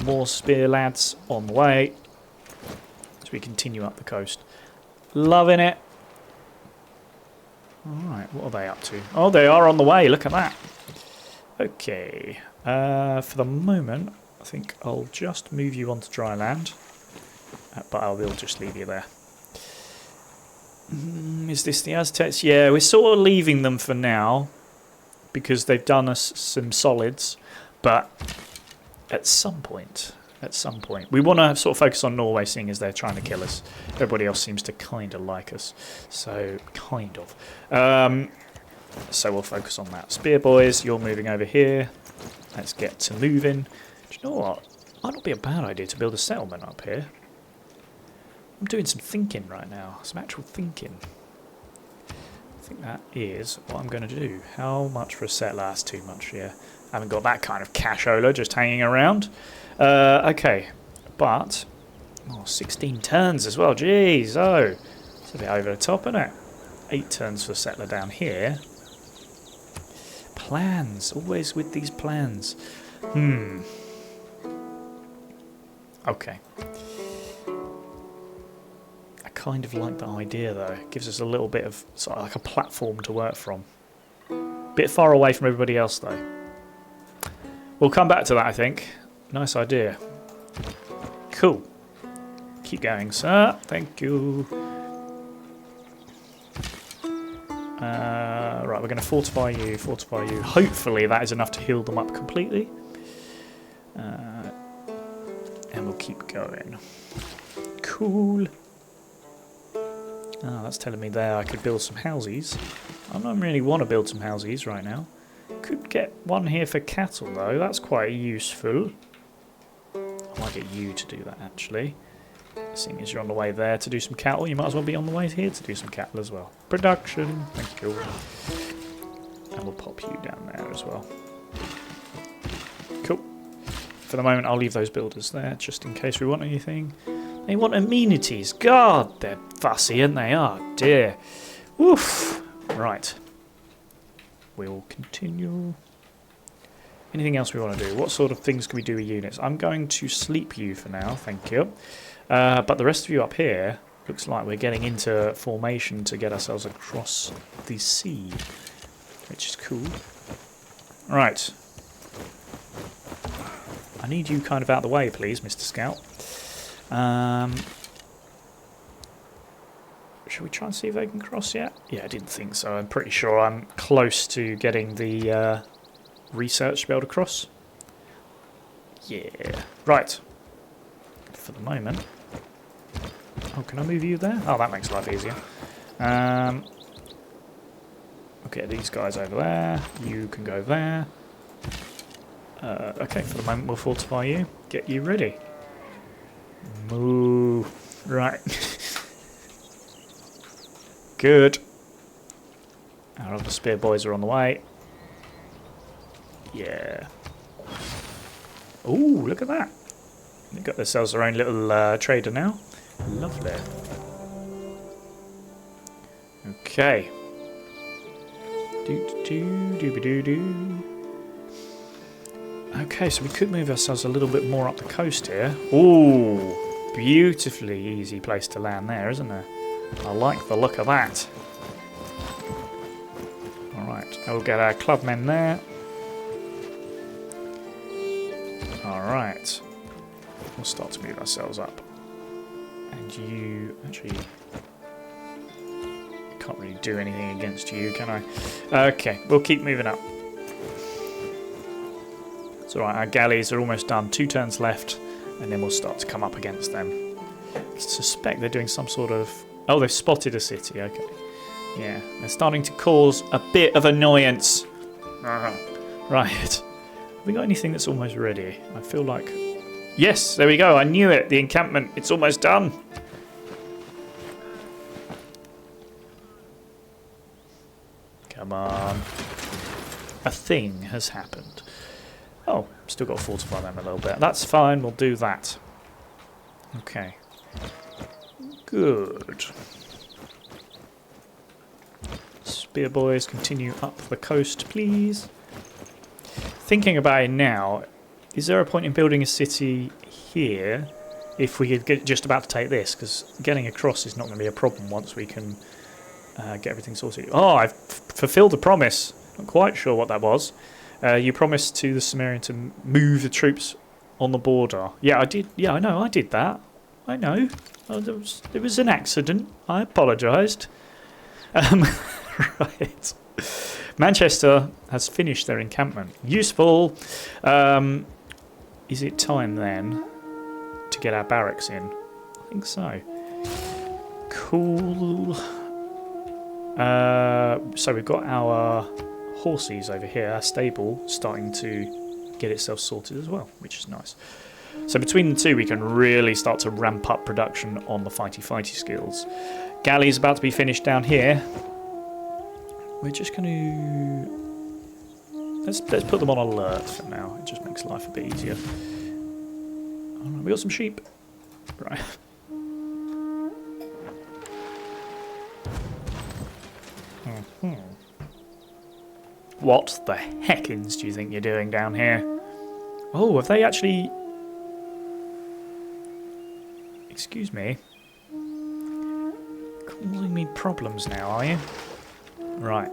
More spear lads on the way as we continue up the coast. Loving it. Alright, what are they up to? Oh, they are on the way. Look at that. Okay. For the moment, I think I'll just move you onto dry land. But I will just leave you there. Is this the Aztecs? Yeah, we're sort of leaving them for now because they've done us some solids. But at some point, we want to sort of focus on Norway, seeing as they're trying to kill us. Everybody else seems to kind of like us. So, kind of. So we'll focus on that. Spear boys, you're moving over here. Let's get to moving. Do you know what? Might not be a bad idea to build a settlement up here. I'm doing some thinking right now. Some actual thinking. I think that is what I'm going to do. How much for a settler? That's too much, yeah. I haven't got that kind of cashola just hanging around. Okay. But, 16 turns as well. Jeez, oh. It's a bit over the top, isn't it? 8 turns for a settler down here. Plans. Always with these plans. Okay. I kind of like the idea, though. It gives us a little bit of sort of like a platform to work from. Bit far away from everybody else, though. We'll come back to that, I think. Nice idea. Cool. Keep going, sir. Thank you. Right, we're going to fortify you, fortify you. Hopefully that is enough to heal them up completely. And we'll keep going. Cool. Ah, that's telling me there I could build some houses. I don't really want to build some houses right now. Could get one here for cattle, though. That's quite useful. I might get you to do that, actually. Seeing as you're on the way there to do some cattle, you might as well be on the way here to do some cattle as well. Production. Thank you. And we'll pop you down there as well. Cool. For the moment, I'll leave those builders there, just in case we want anything. They want amenities. God, they're fussy, and they are. Dear. Woof. Right. We'll continue. Anything else we want to do? What sort of things can we do with units? I'm going to sleep you for now, thank you. But the rest of you up here, looks like we're getting into formation to get ourselves across the sea, which is cool. Right. I need you kind of out of the way, please, Mr. Scout. Shall we try and see if they can cross yet? Yeah, I didn't think so. I'm pretty sure I'm close to getting the research to be able to cross. Yeah. Right. For the moment. Oh, can I move you there? Oh, that makes life easier. Okay, these guys over there. You can go there. Okay, for the moment we'll fortify you. Get you ready. Move. Right. Good. Our other spear boys are on the way. Yeah. Ooh, look at that. They've got themselves their own little trader now. Lovely. Okay. Okay, so we could move ourselves a little bit more up the coast here. Ooh, beautifully easy place to land there, isn't it? I like the look of that. Alright, we'll get our clubmen there. Alright. We'll start to move ourselves up. And you... Actually... Can't really do anything against you, can I? Okay, we'll keep moving up. It's alright, our galleys are almost done. 2 turns left, and then we'll start to come up against them. I suspect they're doing some sort of... Oh, they've spotted a city, okay. Yeah, they're starting to cause a bit of annoyance. Right. Have we got anything that's almost ready? I feel like... Yes, there we go, I knew it. The encampment, it's almost done. Come on. A thing has happened. Oh, still got to fortify them a little bit. That's fine, we'll do that. Okay. Good. Spear boys, continue up the coast, please. Thinking about it now, is there a point in building a city here if we could get just about to take this? Because getting across is not going to be a problem once we can get everything sorted. Oh, I've fulfilled a promise. Not quite sure what that was. You promised to the Sumerian to move the troops on the border. Yeah, I did. Yeah, I know. I did that. I know. Oh, there was an accident. I apologised. Right. Manchester has finished their encampment. Useful. Is it time then to get our barracks in? I think so. Cool. So we've got our horses over here, our stable, starting to get itself sorted as well, which is nice. So between the two, we can really start to ramp up production on the fighty skills. Galley's about to be finished down here. We're just going to... Let's put them on alert for now. It just makes life a bit easier. Alright, we got some sheep. Right. What the heckins do you think you're doing down here? Oh, have they actually... Excuse me. Causing me problems now, are you? Right.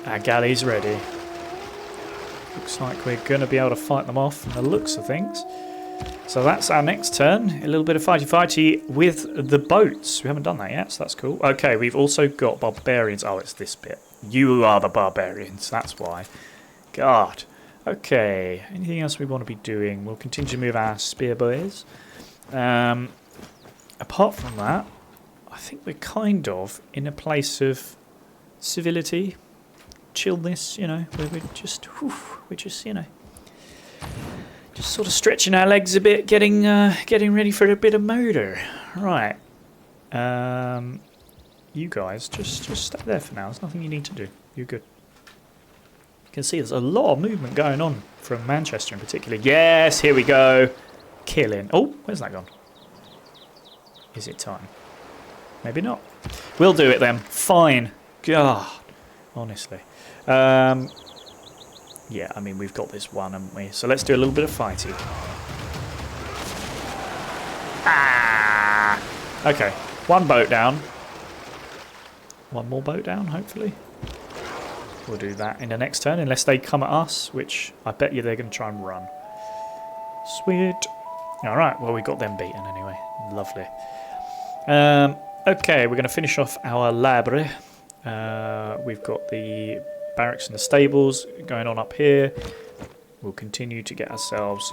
Our galley's ready. Looks like we're going to be able to fight them off from the looks of things. So that's our next turn. A little bit of fighty-fighty with the boats. We haven't done that yet, so that's cool. Okay, we've also got barbarians. Oh, it's this bit. You are the barbarians, that's why. God. Okay, anything else we want to be doing? We'll continue to move our spear boys. Apart from that, I think we're kind of in a place of civility, chillness, you know, where we're just, you know, just sort of stretching our legs a bit, getting ready for a bit of murder. Right. You guys, just stay there for now. There's nothing you need to do. You're good. You can see there's a lot of movement going on from Manchester in particular. Yes, here we go. Killing. Oh, where's that gone? Is it time? Maybe not. We'll do it then. Fine. God, honestly. Yeah, I mean, we've got this one, haven't we? So let's do a little bit of fighting. Ah! Okay, one boat down. One more boat down, hopefully. We'll do that in the next turn, unless they come at us, which I bet you they're going to try and run. Sweet. Alright, well, we got them beaten anyway. Lovely. Okay, we're going to finish off our library. We've got the barracks and the stables going on up here. We'll continue to get ourselves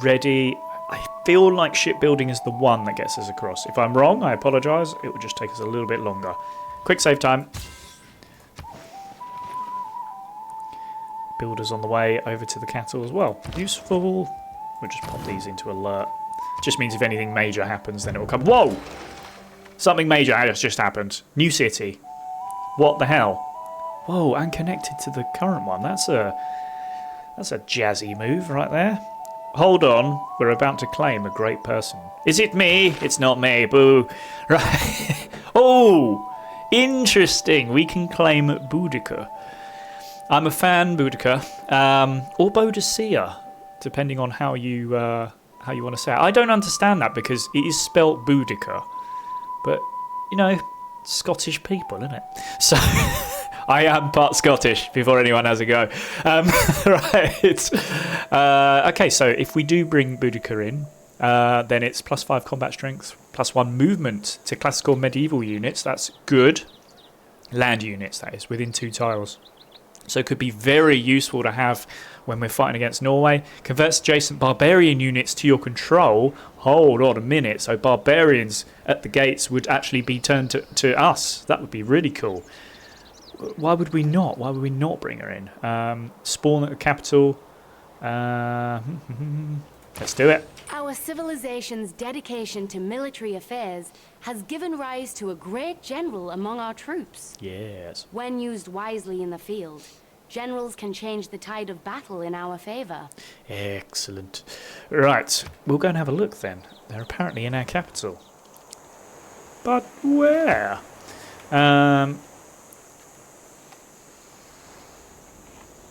ready. I feel like shipbuilding is the one that gets us across. If I'm wrong, I apologise. It will just take us a little bit longer. Quick save time. Builders on the way over to the cattle as well. Useful. We'll just pop these into alert. Just means if anything major happens, then it will come. Whoa! Something major has just happened. New city. What the hell? Whoa, and connected to the current one. That's a jazzy move right there. Hold on, we're about to claim a great person. Is it me? It's not me, boo. Right. Oh, interesting. We can claim Boudica. I'm a fan, Boudica, or Boadicea, depending on how you want to say it. I don't understand that because it is spelt Boudica, but you know, Scottish people, isn't it? So I am part Scottish. Before anyone has a go, right? Okay, so if we do bring Boudica in, then it's +5 combat strength, +1 movement to classical medieval units. That's good. Land units, that is, within 2 tiles. So it could be very useful to have when we're fighting against Norway. Converts adjacent barbarian units to your control. Hold on a minute. So barbarians at the gates would actually be turned to us. That would be really cool. Why would we not? Why would we not bring her in? Spawn at the capital. Let's do it. Our civilization's dedication to military affairs has given rise to a great general among our troops. Yes. When used wisely in the field, generals can change the tide of battle in our favor. Excellent. Right, we'll go and have a look then. They're apparently in our capital. But where?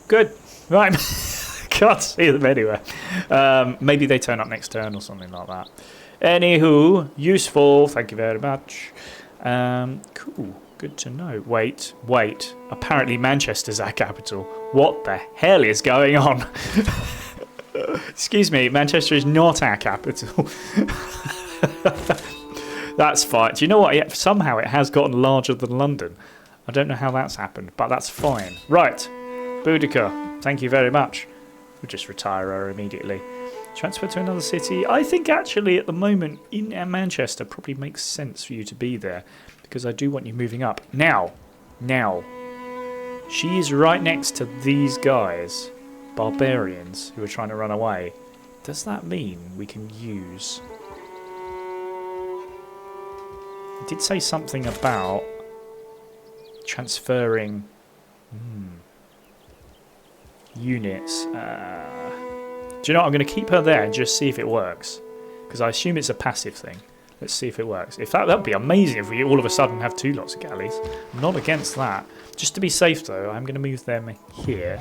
Good. Right. Can't see them anywhere. Maybe they turn up next turn or something like that. Anywho, useful. Thank you very much. Cool. Good to know. Wait. Apparently Manchester's our capital. What the hell is going on? Excuse me, Manchester is not our capital. That's fine. Do you know what? Yeah, somehow it has gotten larger than London. I don't know how that's happened, but that's fine. Right. Boudica, thank you very much. We'll just retire her immediately. Transfer to another city. I think actually at the moment in Manchester probably makes sense for you to be there because I do want you moving up. Now, she is right next to these guys, barbarians who are trying to run away. Does that mean we can use... It did say something about transferring units. Do you know what? I'm going to keep her there and just see if it works. Because I assume it's a passive thing. Let's see if it works. If that would be amazing if we all of a sudden have 2 lots of galleys. I'm not against that. Just to be safe though, I'm going to move them here.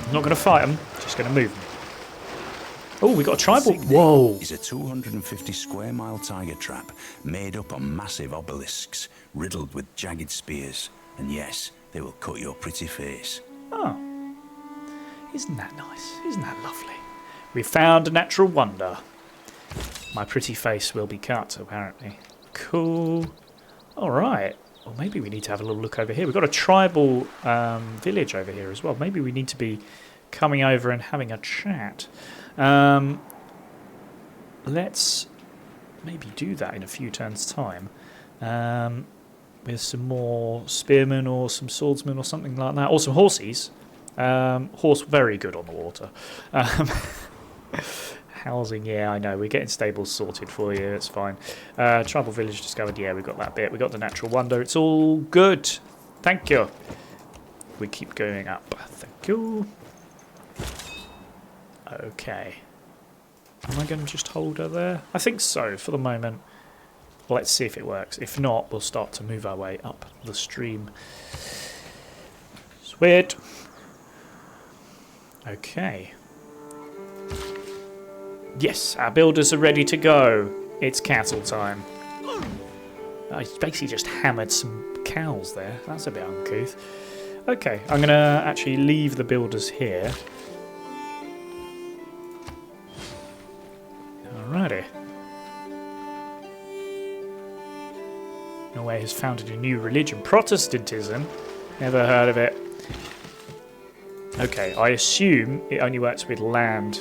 I'm not going to fight them, just going to move them. Oh, we got a tribal. Whoa! Is a 250 square mile tiger trap made up of massive obelisks riddled with jagged spears. And yes, they will cut your pretty face. Oh. Isn't that nice? Isn't that lovely? We found a natural wonder. My pretty face will be cut, apparently. Cool. Alright. Well, maybe we need to have a little look over here. We've got a tribal village over here as well. Maybe we need to be coming over and having a chat. Let's maybe do that in a few turns' time. With some more spearmen or some swordsmen or something like that. Or some horses. Horse very good on the water. Housing, yeah, I know. We're getting stables sorted for you. It's fine. Tribal village discovered. Yeah, we got that bit. We got the natural wonder. It's all good. Thank you. We keep going up. Thank you. Okay. Am I going to just hold her there? I think so for the moment. Let's see if it works. If not, we'll start to move our way up the stream. Sweet. Okay. Yes, our builders are ready to go. It's castle time. I basically just hammered some cows there. That's a bit uncouth. Okay, I'm going to actually leave the builders here. Alrighty. Norway has founded a new religion. Protestantism? Never heard of it. Okay, I assume it only works with land.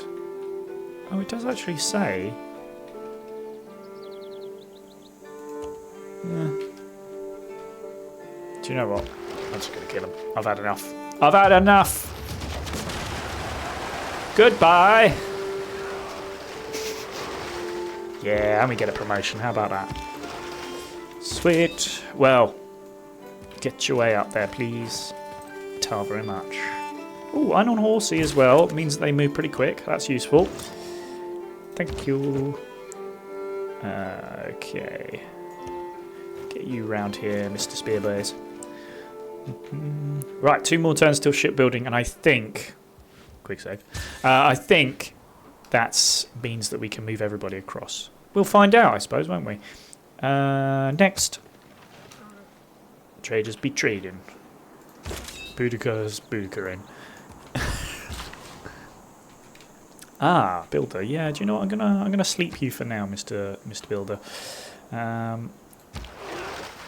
Oh, it does actually say. Do you know what? I'm just going to kill him. I've had enough. I've had enough! Goodbye! Yeah, and we get a promotion. How about that? Sweet. Well, get your way up there, please. Ta very much. Oh, I'm on horsey as well. It means that they move pretty quick. That's useful. Thank you. Okay. Get you round here, Mr. Spearblaze. Right, 2 more turns till shipbuilding, and I think... Quick save. I think that means that we can move everybody across. We'll find out, I suppose, won't we? Next. Traders be trading. Boudicca's Boudiccaing. Ah, Builder. Yeah, do you know what? I'm gonna sleep you for now, Mr. Builder.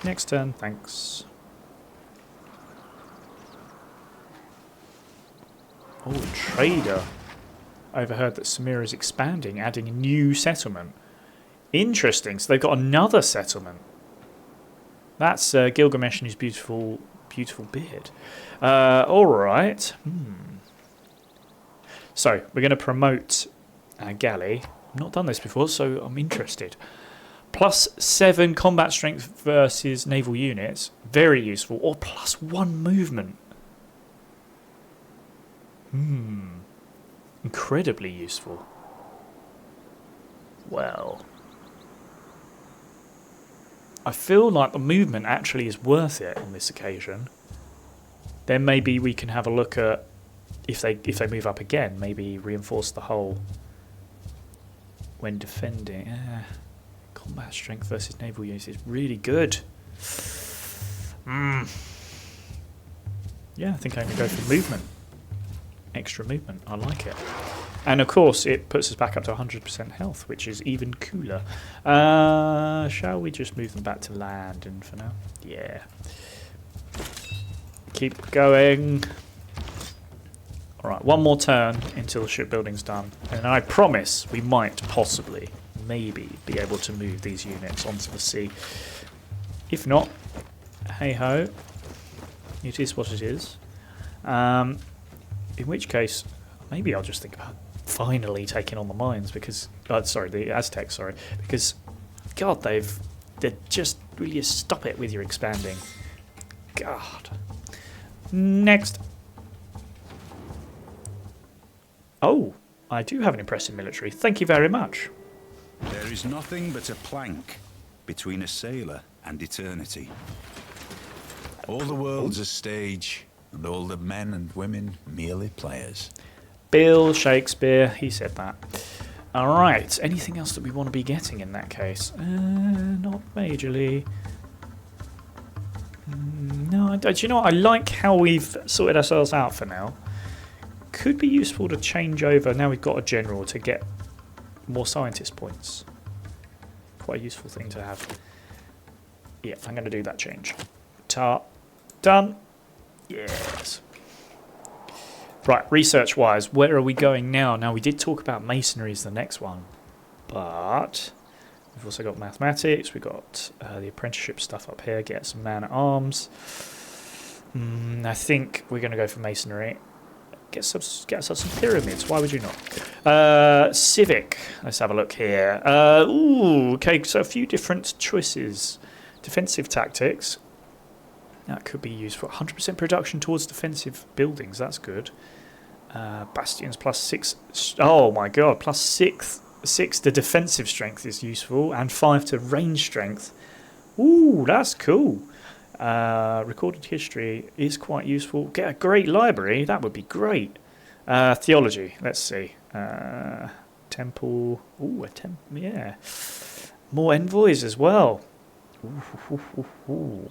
Next turn, thanks. Oh, trader. I overheard that Samira is expanding, adding a new settlement. Interesting. So they've got another settlement. That's Gilgamesh and his beautiful beard. All right. So we're going to promote Galley. I've not done this before, so I'm interested. +7 combat strength versus naval units. Very useful. Or +1 movement. Incredibly useful. Well, I feel like the movement actually is worth it on this occasion. Then maybe we can have a look at if they move up again, maybe reinforce the hull when defending. Combat strength versus naval units is really good. Yeah, I think I'm going to go for movement. Extra movement, I like it. And of course it puts us back up to 100% health, which is even cooler. Shall we just move them back to land and for now? Yeah. Keep going. Alright, 1 more turn until the shipbuilding's done. And I promise we might possibly, maybe, be able to move these units onto the sea. If not, hey ho, it is what it is. In which case, maybe I'll just think about finally taking on the mines because, the Aztecs, because, God, they're just really stop it with your expanding. God. Next. Oh, I do have an impressive military. Thank you very much. There is nothing but a plank between a sailor and eternity. All the world's a stage, and all the men and women merely players. Bill Shakespeare, he said that. Alright, anything else that we want to be getting in that case? Not majorly. No, do you know what? I like how we've sorted ourselves out for now. Could be useful to change over, now we've got a general, to get more scientist points. Quite a useful thing to have. Yeah, I'm going to do that change. Done. Yes. Right, research-wise, where are we going now? Now, we did talk about masonry as the next one, but we've also got mathematics, we've got the apprenticeship stuff up here, get some man-at-arms. I think we're going to go for masonry. Get us some pyramids, why would you not? Civic, let's have a look here. Okay, so a few different choices. Defensive tactics. That could be useful. 100% production towards defensive buildings. That's good. Bastions +6. Oh my god, +6 to defensive strength is useful, and 5 to range strength. Ooh, that's cool. Recorded history is quite useful. Get a great library. That would be great. Theology. Let's see. Temple. Ooh, yeah. More envoys as well. Ooh.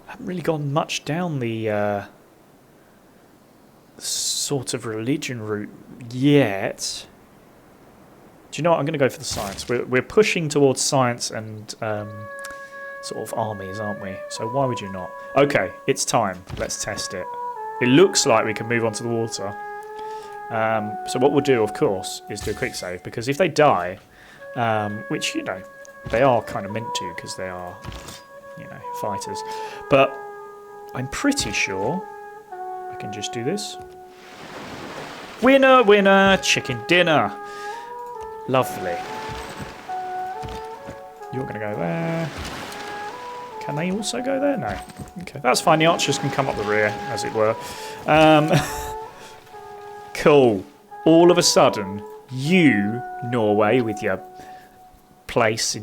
I haven't really gone much down the sort of religion route yet. Do you know what? I'm going to go for the science. We're pushing towards science and sort of armies, aren't we? So why would you not? Okay, it's time. Let's test it. It looks like we can move on to the water. So what we'll do, of course, is do a quick save, because if they die, which, you know, they are kind of meant to because they are, you know, fighters. But I'm pretty sure I can just do this. Winner, winner, chicken dinner. Lovely. You're going to go there. Can they also go there? No. Okay, that's fine. The archers can come up the rear, as it were. Cool. All of a sudden, you, Norway, with your place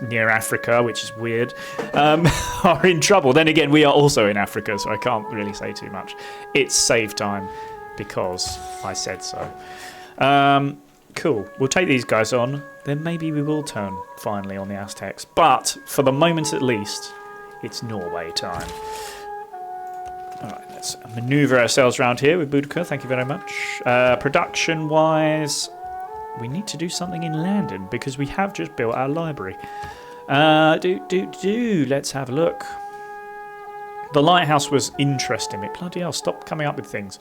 near Africa, which is weird, are in trouble. Then again, we are also in Africa, so I can't really say too much. It's save time because I said so. Cool. We'll take these guys on. Then maybe we will turn finally on the Aztecs. But for the moment at least, it's Norway time. Alright, let's manoeuvre ourselves around here with Boudica. Thank you very much. Production-wise, we need to do something in Landen because we have just built our library. Let's have a look. The lighthouse was interesting. Bloody hell, stop coming up with things.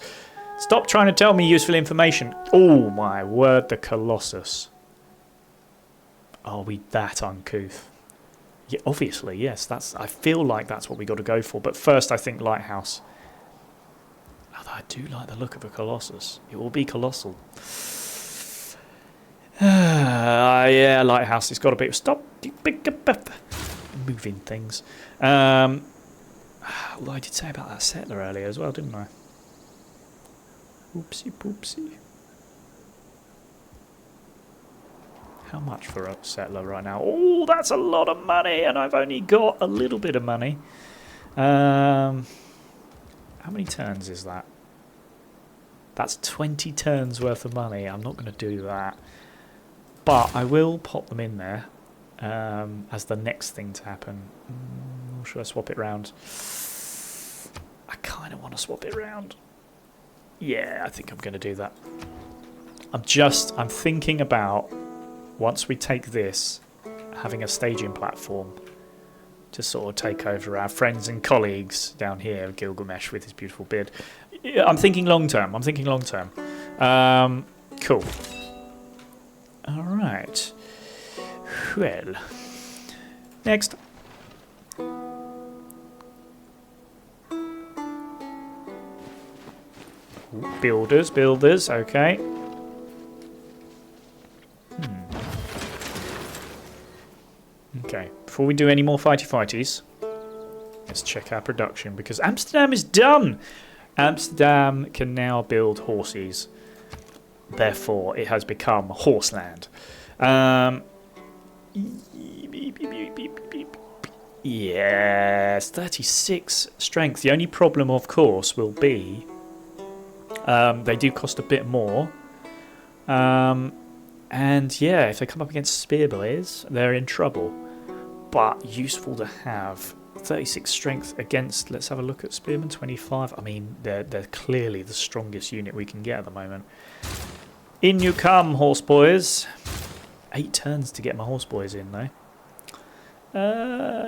Stop trying to tell me useful information. Oh my word, the Colossus. Are we that uncouth? Yeah, obviously, yes. I feel like that's what we got to go for. But first, I think lighthouse. Although I do like the look of a Colossus. It will be colossal. Yeah, lighthouse. It's got a bit of stop moving things. Although I did say about that settler earlier as well, didn't I? Oopsie poopsie. How much for a settler right now? Oh, that's a lot of money, and I've only got a little bit of money. How many turns is that? That's 20 turns worth of money. I'm not going to do that. But I will pop them in there as the next thing to happen. Or should I swap it round? I kind of want to swap it round. Yeah, I think I'm going to do that. I'm thinking about, once we take this, having a staging platform to sort of take over our friends and colleagues down here, Gilgamesh with his beautiful beard. Yeah, I'm thinking long term. Cool. All right. Well, next. Builders, okay. Okay, before we do any more fighties, let's check our production, because Amsterdam is done! Amsterdam can now build horses. Therefore, it has become Horseland. Yes, 36 strength. The only problem, of course, will be they do cost a bit more. And yeah, if they come up against spear boys, they're in trouble. But useful to have. 36 strength against, let's have a look at Spearman, 25. I mean, they're clearly the strongest unit we can get at the moment. In you come, horse boys. 8 turns to get my horse boys in, though.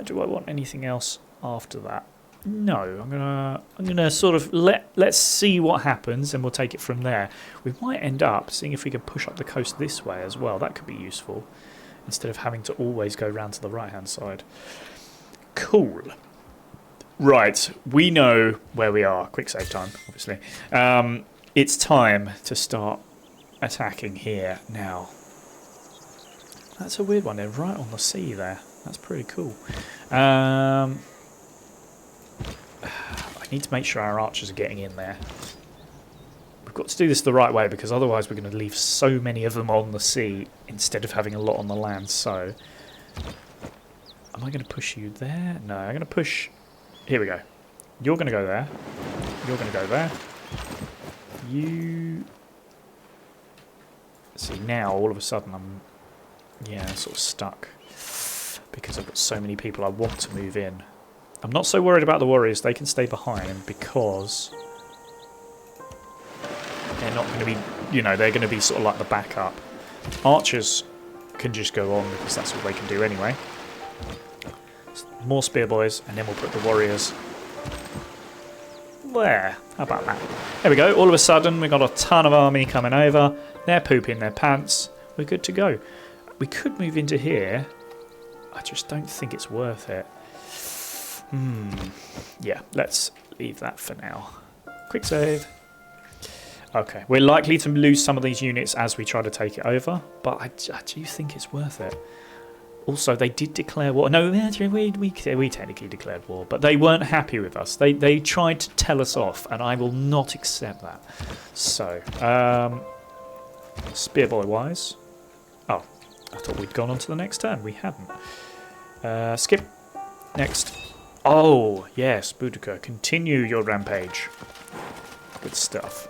Do I want anything else after that? No, I'm gonna sort of let's see what happens, and we'll take it from there. We might end up seeing if we can push up the coast this way as well. That could be useful, instead of having to always go round to the right-hand side. Cool. Right, we know where we are. Quick save time, obviously. It's time to start attacking here now. That's a weird one. They're right on the sea there. That's pretty cool. I need to make sure our archers are getting in there. We've got to do this the right way, because otherwise we're going to leave so many of them on the sea instead of having a lot on the land. So, am I going to push you there? No, I'm going to push... Here we go. You're going to go there. You're going to go there. You... See, now all of a sudden I'm... Yeah, sort of stuck. Because I've got so many people I want to move in. I'm not so worried about the warriors. They can stay behind because they're not going to be, they're going to be sort of like the backup. Archers can just go on because that's what they can do anyway. More spear boys, and then we'll put the warriors there. How about that? There we go. All of a sudden, we've got a ton of army coming over. They're pooping their pants. We're good to go. We could move into here. I just don't think it's worth it. Yeah, let's leave that for now. Quick save. Okay, we're likely to lose some of these units as we try to take it over, but I do think it's worth it. Also, they did declare war. No, we technically declared war, but they weren't happy with us. They tried to tell us off, and I will not accept that. So, Spearboy-wise... Oh, I thought we'd gone on to the next turn. We hadn't. Skip. Next. Oh, yes, Boudica. Continue your rampage. Good stuff.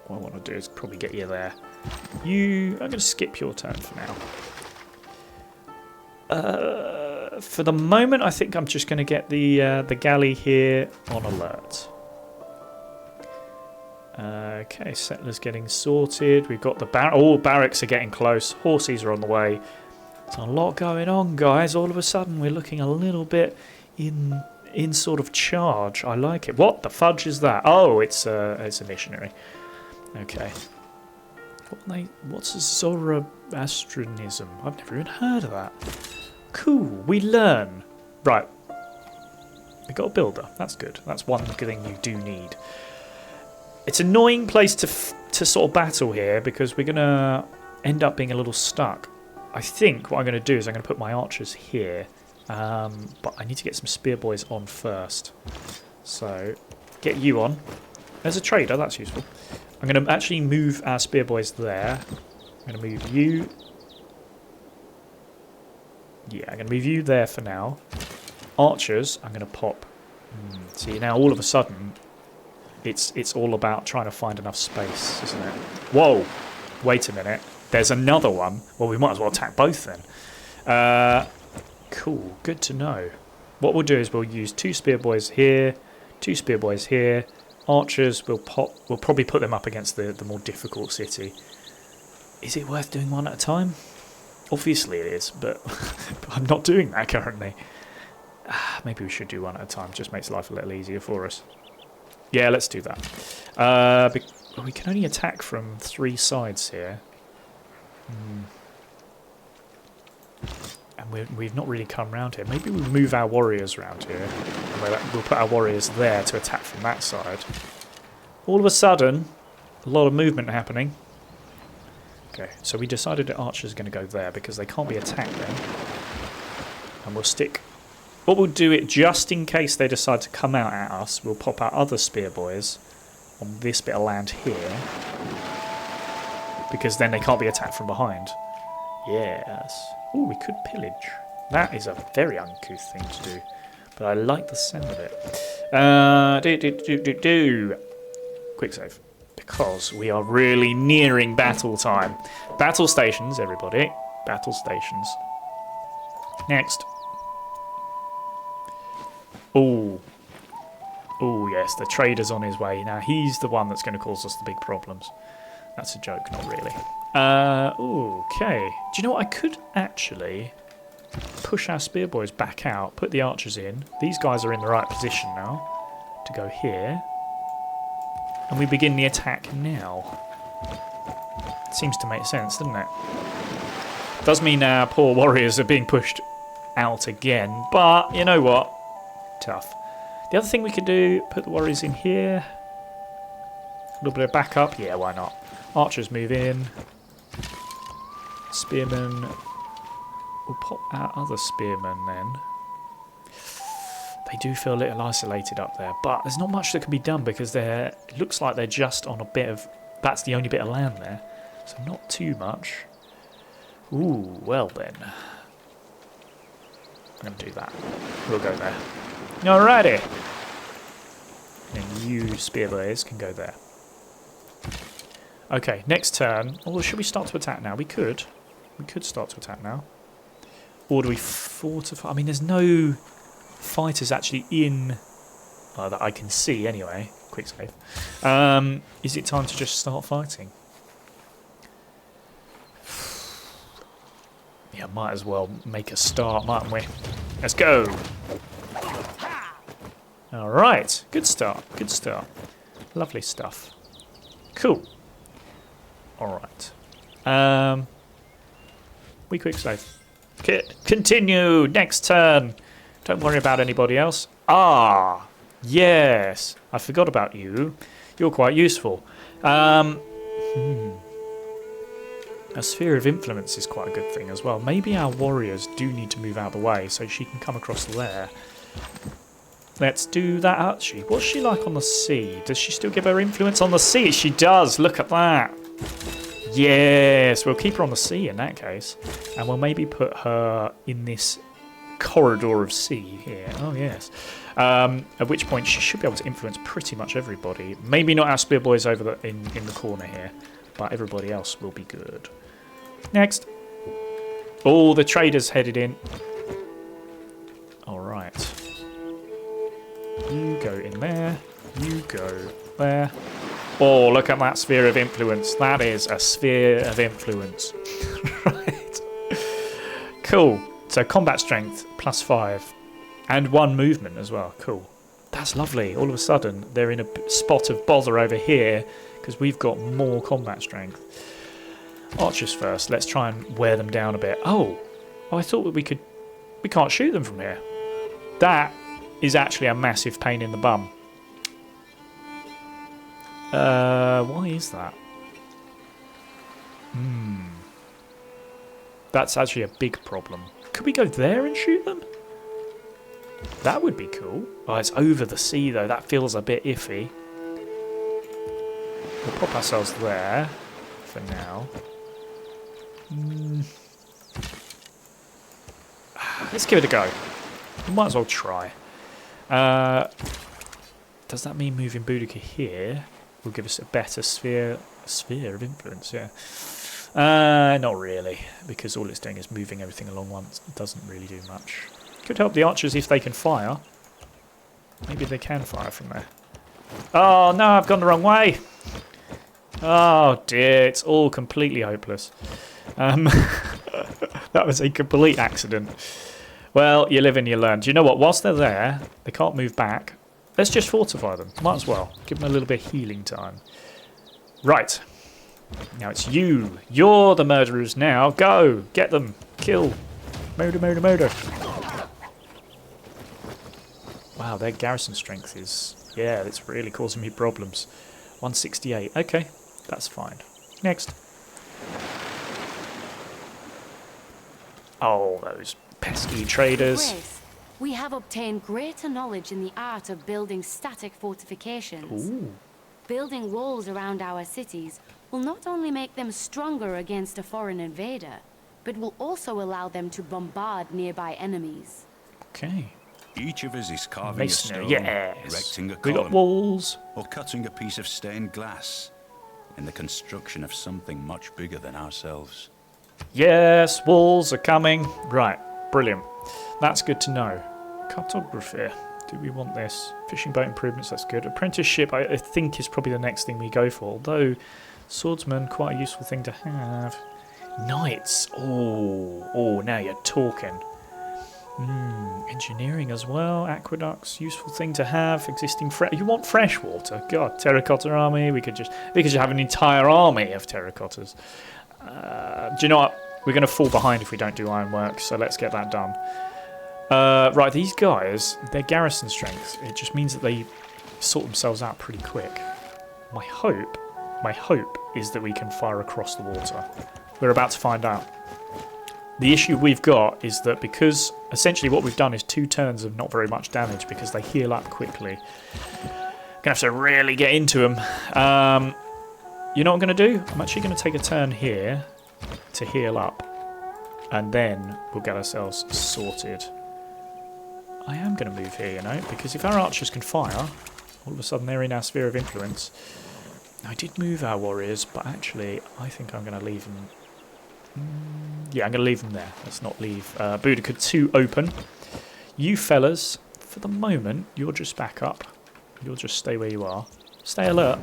What I want to do is probably get you there. I'm going to skip your turn for now. For the moment, I think I'm just going to get the galley here on alert. Okay, settlers getting sorted. We've got the barracks are getting close. Horses are on the way. There's a lot going on, guys. All of a sudden, we're looking a little bit in sort of charge. I like it. What the fudge is that? Oh, it's a missionary. Okay. What's a Zoroastrianism? I've never even heard of that. Cool. We learn. Right. We got a builder. That's good. That's one thing you do need. It's an annoying place to sort of battle here because we're going to end up being a little stuck. I think what I'm going to do is I'm going to put my archers here. But I need to get some spear boys on first. So, get you on. There's a trader. That's useful. I'm going to actually move our spear boys there. I'm going to move you. Yeah, I'm going to move you there for now. Archers, I'm going to pop. See, now all of a sudden, it's all about trying to find enough space, isn't it? Whoa! Wait a minute. There's another one. Well, we might as well attack both then. Cool. Good to know. What we'll do is we'll use 2 spear boys here, 2 spear boys here. Archers, we'll probably put them up against the more difficult city. Is it worth doing one at a time? Obviously it is, but I'm not doing that currently. Maybe we should do one at a time. Just makes life a little easier for us. Yeah, let's do that. We can only attack from 3 sides here. And we've not really come round here. Maybe we'll move our warriors around here. And we'll put our warriors there to attack from that side. All of a sudden, a lot of movement happening. Okay, so we decided that archers are going to go there because they can't be attacked then. And we'll stick... What we'll do, it just in case they decide to come out at us, we'll pop our other spear boys on this bit of land here. Because then they can't be attacked from behind. Yes. Oh, we could pillage. That is a very uncouth thing to do. But I like the sound of it. Quick save. Because we are really nearing battle time. Battle stations, everybody. Battle stations. Next. Oh. Oh, yes, the trader's on his way. Now, he's the one that's going to cause us the big problems. That's a joke, not really. Okay. Do you know what? I could actually push our spear boys back out, put the archers in. These guys are in the right position now to go here. And we begin the attack now. Seems to make sense, doesn't it? Does mean our poor warriors are being pushed out again, but you know what? Tough. The other thing we could do, put the warriors in here. A little bit of backup. Yeah, why not? Archers move in. Spearmen. We'll pop our other spearmen then. They do feel a little isolated up there, but there's not much that can be done because it looks like they're just on a bit of... That's the only bit of land there. So not too much. Ooh, well then. I'm going to do that. We'll go there. Alrighty. And you spear boys can go there. Okay, next turn. Oh, should we start to attack now? We could. We could start to attack now. Or do we fortify? I mean, there's no fighters actually in... that I can see anyway. Quick save. Is it time to just start fighting? Yeah, might as well make a start, mightn't we? Let's go! Alright, good start, good start. Lovely stuff. Cool. Alright. We quick save. Continue! Next turn! Don't worry about anybody else. Ah! Yes! I forgot about you. You're quite useful. A sphere of influence is quite a good thing as well. Maybe our warriors do need to move out of the way so she can come across there. Let's do that actually. What's she like on the sea? Does she still give her influence on the sea? She does! Look at that! Yes, we'll keep her on the sea in that case. And we'll maybe put her in this corridor of sea here. Oh, yes. At which point she should be able to influence pretty much everybody. Maybe not our spear boys over in the corner here, but everybody else will be good. Next. Oh, the trader's headed in. All right. You go in there. You go there. Oh, look at that sphere of influence. That is a sphere of influence. Right. Cool. So combat strength +5 and 1 movement as well. Cool. That's lovely. All of a sudden, they're in a spot of bother over here because we've got more combat strength. Archers first. Let's try and wear them down a bit. Oh, I thought that we could... We can't shoot them from here. That is actually a massive pain in the bum. Why is that? That's actually a big problem. Could we go there and shoot them? That would be cool. Oh, it's over the sea though. That feels a bit iffy. We'll pop ourselves there for now. Let's give it a go. We might as well try. Does that mean moving Boudica here will give us a better sphere of influence? Yeah. Not really, because all it's doing is moving everything along once. It doesn't really do much. Could help the archers if they can fire. Maybe they can fire from there. Oh no, I've gone the wrong way. Oh dear, it's all completely hopeless. That was a complete accident. Well, you live and you learn. Do you know what? Whilst they're there, they can't move back. Let's just fortify them. Might as well. Give them a little bit of healing time. Right. Now it's you. You're the murderers now. Go. Get them. Kill. Murder, murder, murder. Wow, their garrison strength is... Yeah, it's really causing me problems. 168. Okay, that's fine. Next. Oh, those pesky traders. Grace, we have obtained greater knowledge in the art of building static fortifications. Ooh. Building walls around our cities will not only make them stronger against a foreign invader, but will also allow them to bombard nearby enemies. Okay. Each of us is carving a Masonry, stone, yes. erecting a We got column, walls. or cutting a piece of stained glass in the construction of something much bigger than ourselves. Yes, walls are coming. Right, brilliant. That's good to know. Cartography. Do we want this? Fishing boat improvements, that's good. Apprenticeship, I think, is probably the next thing we go for. Although, swordsman, quite a useful thing to have. Knights. Oh, now you're talking. Engineering as well. Aqueducts, useful thing to have. Existing you want fresh water? God, terracotta army. We could just have an entire army of terracottas. Do you know what? We're going to fall behind if we don't do ironwork, so let's get that done. Right, these guys, their garrison strength, it just means that they sort themselves out pretty quick. My hope is that we can fire across the water. We're about to find out. The issue we've got is that because essentially what we've done is 2 turns of not very much damage because they heal up quickly. Gonna have to really get into them. You know what I'm going to do? I'm actually going to take a turn here to heal up. And then we'll get ourselves sorted. I am going to move here, you know, because if our archers can fire, all of a sudden they're in our sphere of influence. Now, I did move our warriors, but actually I think I'm going to leave them... Yeah, I'm going to leave them there. Let's not leave Boudica 2 open. You fellas, for the moment, you'll just back up. You'll just stay where you are. Stay alert.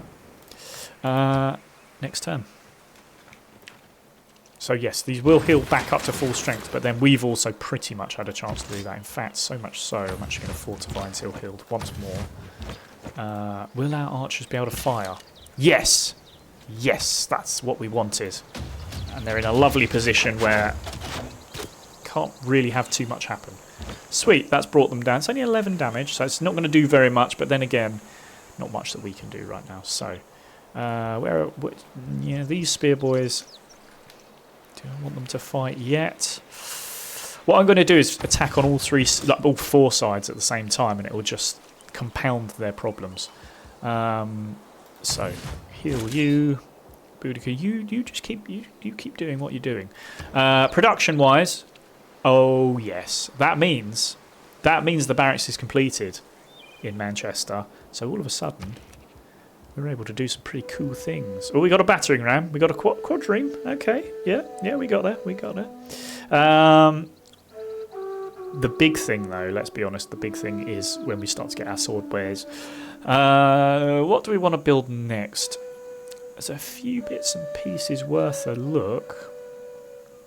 Next turn. So yes, these will heal back up to full strength, but then we've also pretty much had a chance to do that. In fact, so much so, I'm actually going to fortify until healed once more. Will our archers be able to fire? Yes! Yes, that's what we wanted. And they're in a lovely position where can't really have too much happen. Sweet, that's brought them down. It's only 11 damage, so it's not going to do very much, but then again, not much that we can do right now. So, yeah, these spear boys... Do I want them to fight yet? What I'm going to do is attack on all 4 sides at the same time, and it will just compound their problems. So, heal you. Boudica, you just keep you keep doing what you're doing. Production wise, oh yes, that means the barracks is completed in Manchester. So all of a sudden, we're able to do some pretty cool things. Oh, we got a battering ram. We got a quadrime. Okay, yeah, we got there. The big thing, though, let's be honest, the big thing is when we start to get our sword bears. What do we want to build next? There's a few bits and pieces worth a look.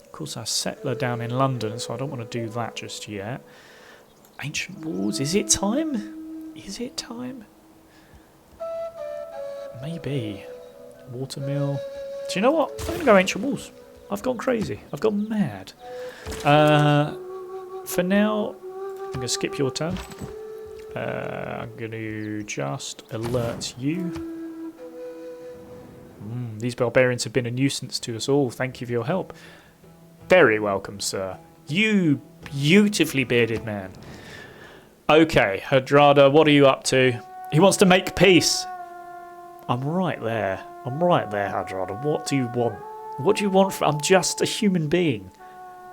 Of course, our settler down in London, so I don't want to do that just yet. Ancient walls, is it time? Is it time? Maybe. Watermill. Do you know what? I'm going to go ancient walls. I've gone crazy. I've gone mad. For now, I'm going to skip your turn. I'm going to just alert you. These barbarians have been a nuisance to us all. Thank you for your help. Very welcome, sir. You beautifully bearded man. Okay, Hadrada, what are you up to? He wants to make peace. I'm right there, Hadrada. What do you want? What do you want from... I'm just a human being.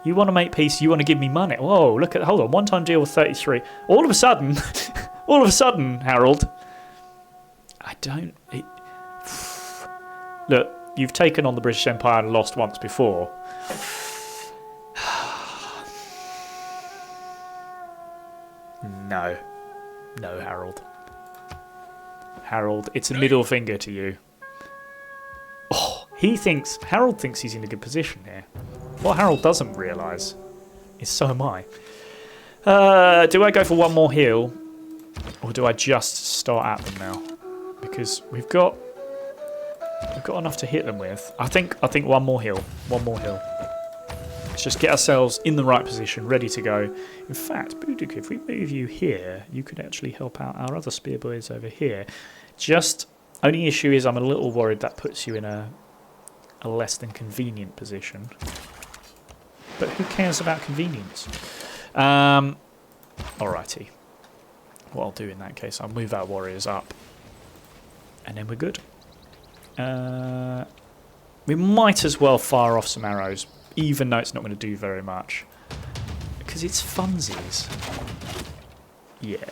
You want to make peace, you want to give me money. Whoa, look at... Hold on, one-time deal with 33. All of a sudden, Harold, I don't... Look, you've taken on the British Empire and lost once before. No, Harold. Harold, it's a middle finger to you. Oh, Harold thinks he's in a good position here. What Harold doesn't realise is so am I. Do I go for one more heal, or do I just start at them now? Because we've got enough to hit them with. I think one more heal. Let's just get ourselves in the right position, ready to go. In fact, Boudica, if we move you here, you could actually help out our other spear boys over here. Just only issue is I'm a little worried that puts you in a less than convenient position. But who cares about convenience? Alrighty. What I'll do in that case, I'll move our warriors up. And then we're good. We might as well fire off some arrows, even though it's not going to do very much. Because it's funsies. Yeah.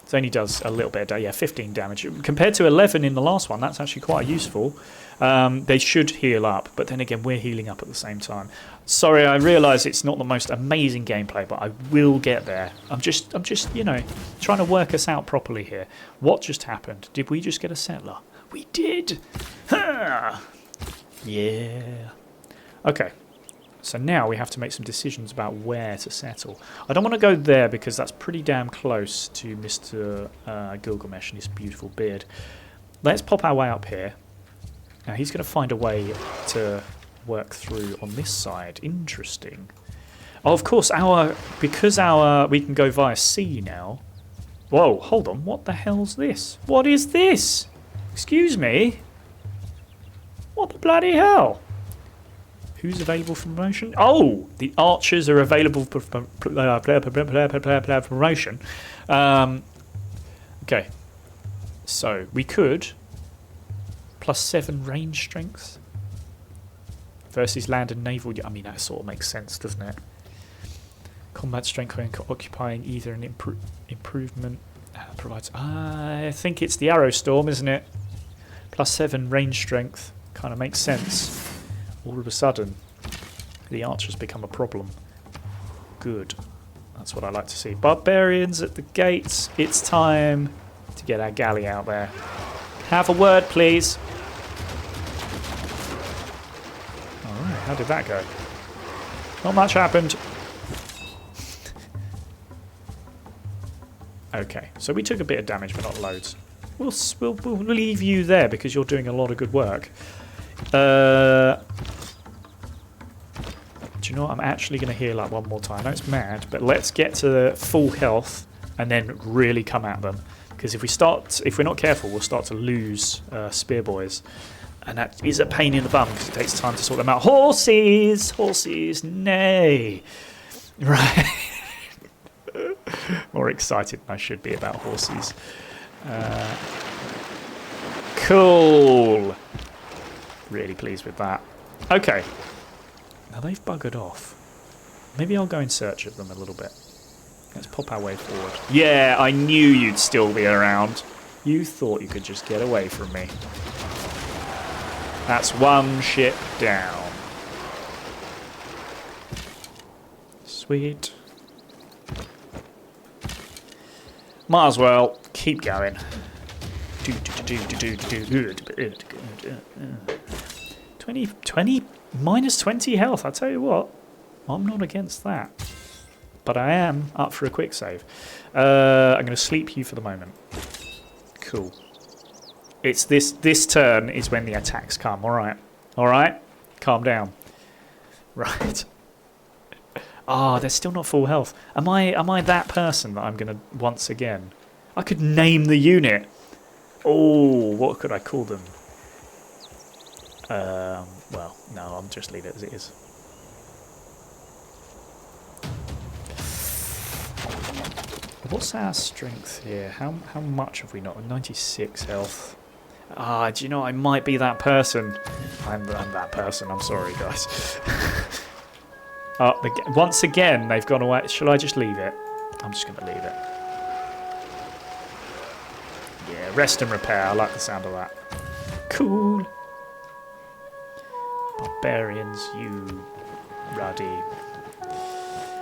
It only does a little bit of 15 damage. Compared to 11 in the last one, that's actually quite useful. They should heal up, but then again, we're healing up at the same time. Sorry, I realise it's not the most amazing gameplay, but I will get there. I'm just, trying to work us out properly here. What just happened? Did we just get a settler? We did! Ha! Yeah. Okay. So now we have to make some decisions about where to settle. I don't want to go there because that's pretty damn close to Mr. Gilgamesh and his beautiful beard. Let's pop our way up here. Now he's going to find a way to work through on this side. Interesting. Oh, of course, because we can go via sea now. Whoa, hold on. What the hell's this? What is this? Excuse me? What the bloody hell? Who's available for promotion? Oh, the archers are available for promotion. Okay. So, we could... +7 range strength versus land and naval. I mean, that sort of makes sense, doesn't it? Combat strength when occupying either an improvement provides. I think it's the arrow storm, isn't it? +7 range strength kind of makes sense. All of a sudden, the archers become a problem. Good. That's what I like to see. Barbarians at the gates. It's time to get our galley out there. Have a word, please. Alright, how did that go? Not much happened. Okay, so we took a bit of damage, but not loads. We'll leave you there because you're doing a lot of good work. Do you know what? I'm actually going to heal up one more time. I know it's mad, but let's get to full health and then really come at them. Because if we're not careful, we'll start to lose spear boys. And that is a pain in the bum because it takes time to sort them out. Horses! Horses! Nay! Right. More excited than I should be about horses. Cool. Really really pleased with that. Okay. Now they've buggered off. Maybe I'll go in search of them a little bit. Let's pop our way forward. Yeah, I knew you'd still be around. You thought you could just get away from me. That's one ship down. Sweet. Might as well keep going. 20, minus 20 health. I tell you what, I'm not against that. But I am up for a quick save. I'm going to sleep you for the moment. Cool. It's this turn is when the attacks come. All right. Calm down. Right. Ah, they're still not full health. Am I that person that I'm going to once again? I could name the unit. Oh, what could I call them? Well, no, I'll just leave it as it is. What's our strength here? How much have we not? 96 health. Ah, do you know, I might be that person. I'm that person. I'm sorry, guys. Once again, they've gone away. Shall I just leave it? I'm just going to leave it. Yeah, rest and repair. I like the sound of that. Cool. Barbarians, you ruddy.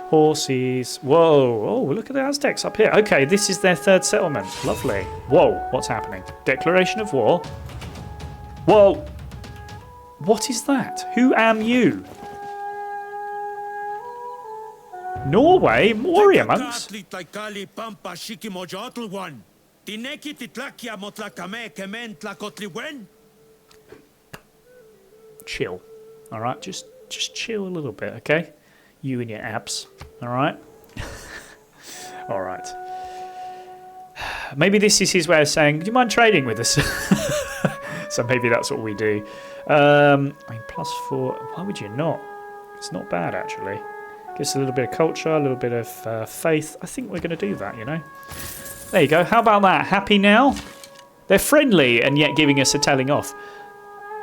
Horses. Whoa. Oh, look at the Aztecs up here. Okay, this is their third settlement. Lovely. Whoa, what's happening? Declaration of war? Whoa. What is that? Who am you? Norway? Warrior monks? Chill. Alright, just chill a little bit, okay? You and your abs. Alright? Alright. Maybe this is his way of saying, do you mind trading with us? So maybe that's what we do. I mean, +4. Why would you not? It's not bad, actually. Gives a little bit of culture, a little bit of faith. I think we're going to do that, you know. There you go. How about that? Happy now? They're friendly and yet giving us a telling off.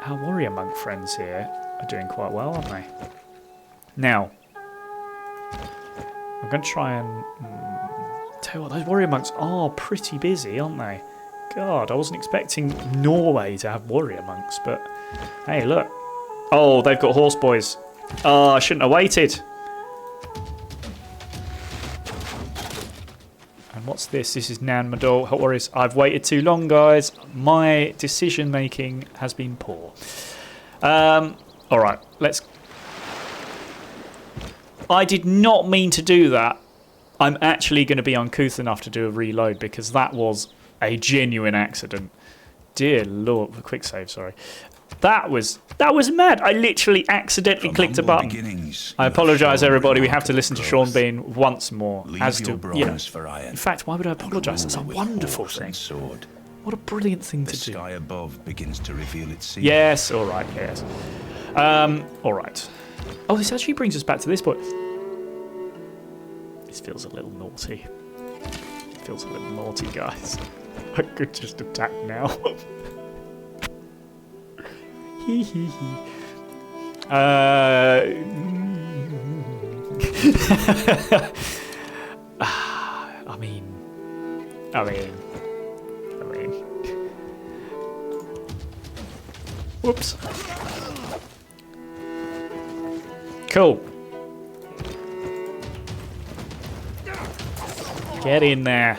Our warrior monk friends here are doing quite well, aren't they? Now, I'm going to try and... tell you what, those warrior monks are pretty busy, aren't they? God, I wasn't expecting Norway to have warrior monks, but... Hey, look. Oh, they've got horse boys. Oh, I shouldn't have waited. And what's this? This is Nan Madol. Hot Warriors. I've waited too long, guys. My decision making has been poor. Alright, let's... I did not mean to do that. I'm actually going to be uncouth enough to do a reload because that was a genuine accident. Dear Lord. Quick save, sorry. That was mad. I literally accidentally clicked a button. I apologise, everybody. We have to listen to Sean Bean once more. As to, you know, in fact, why would I apologise? That's a wonderful thing. What a brilliant thing to do. The sky above begins to reveal its secret. Yes, all right, yes. All right. Oh, this actually brings us back to this point. This feels a little naughty. It feels a little naughty, guys. I could just attack now. Hee hee hee. I mean. Whoops. Cool. Get in there.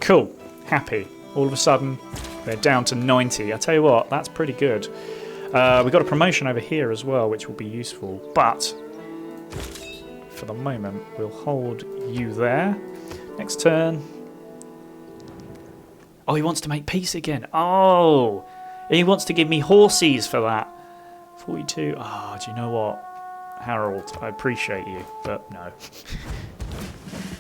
Cool. Happy. All of a sudden, they're down to 90. I tell you what, that's pretty good. We got a promotion over here as well, which will be useful. But for the moment, we'll hold you there. Next turn. Oh, he wants to make peace again. Oh, he wants to give me horses for that. 42. Ah, do you know what, Harold? I appreciate you, but no.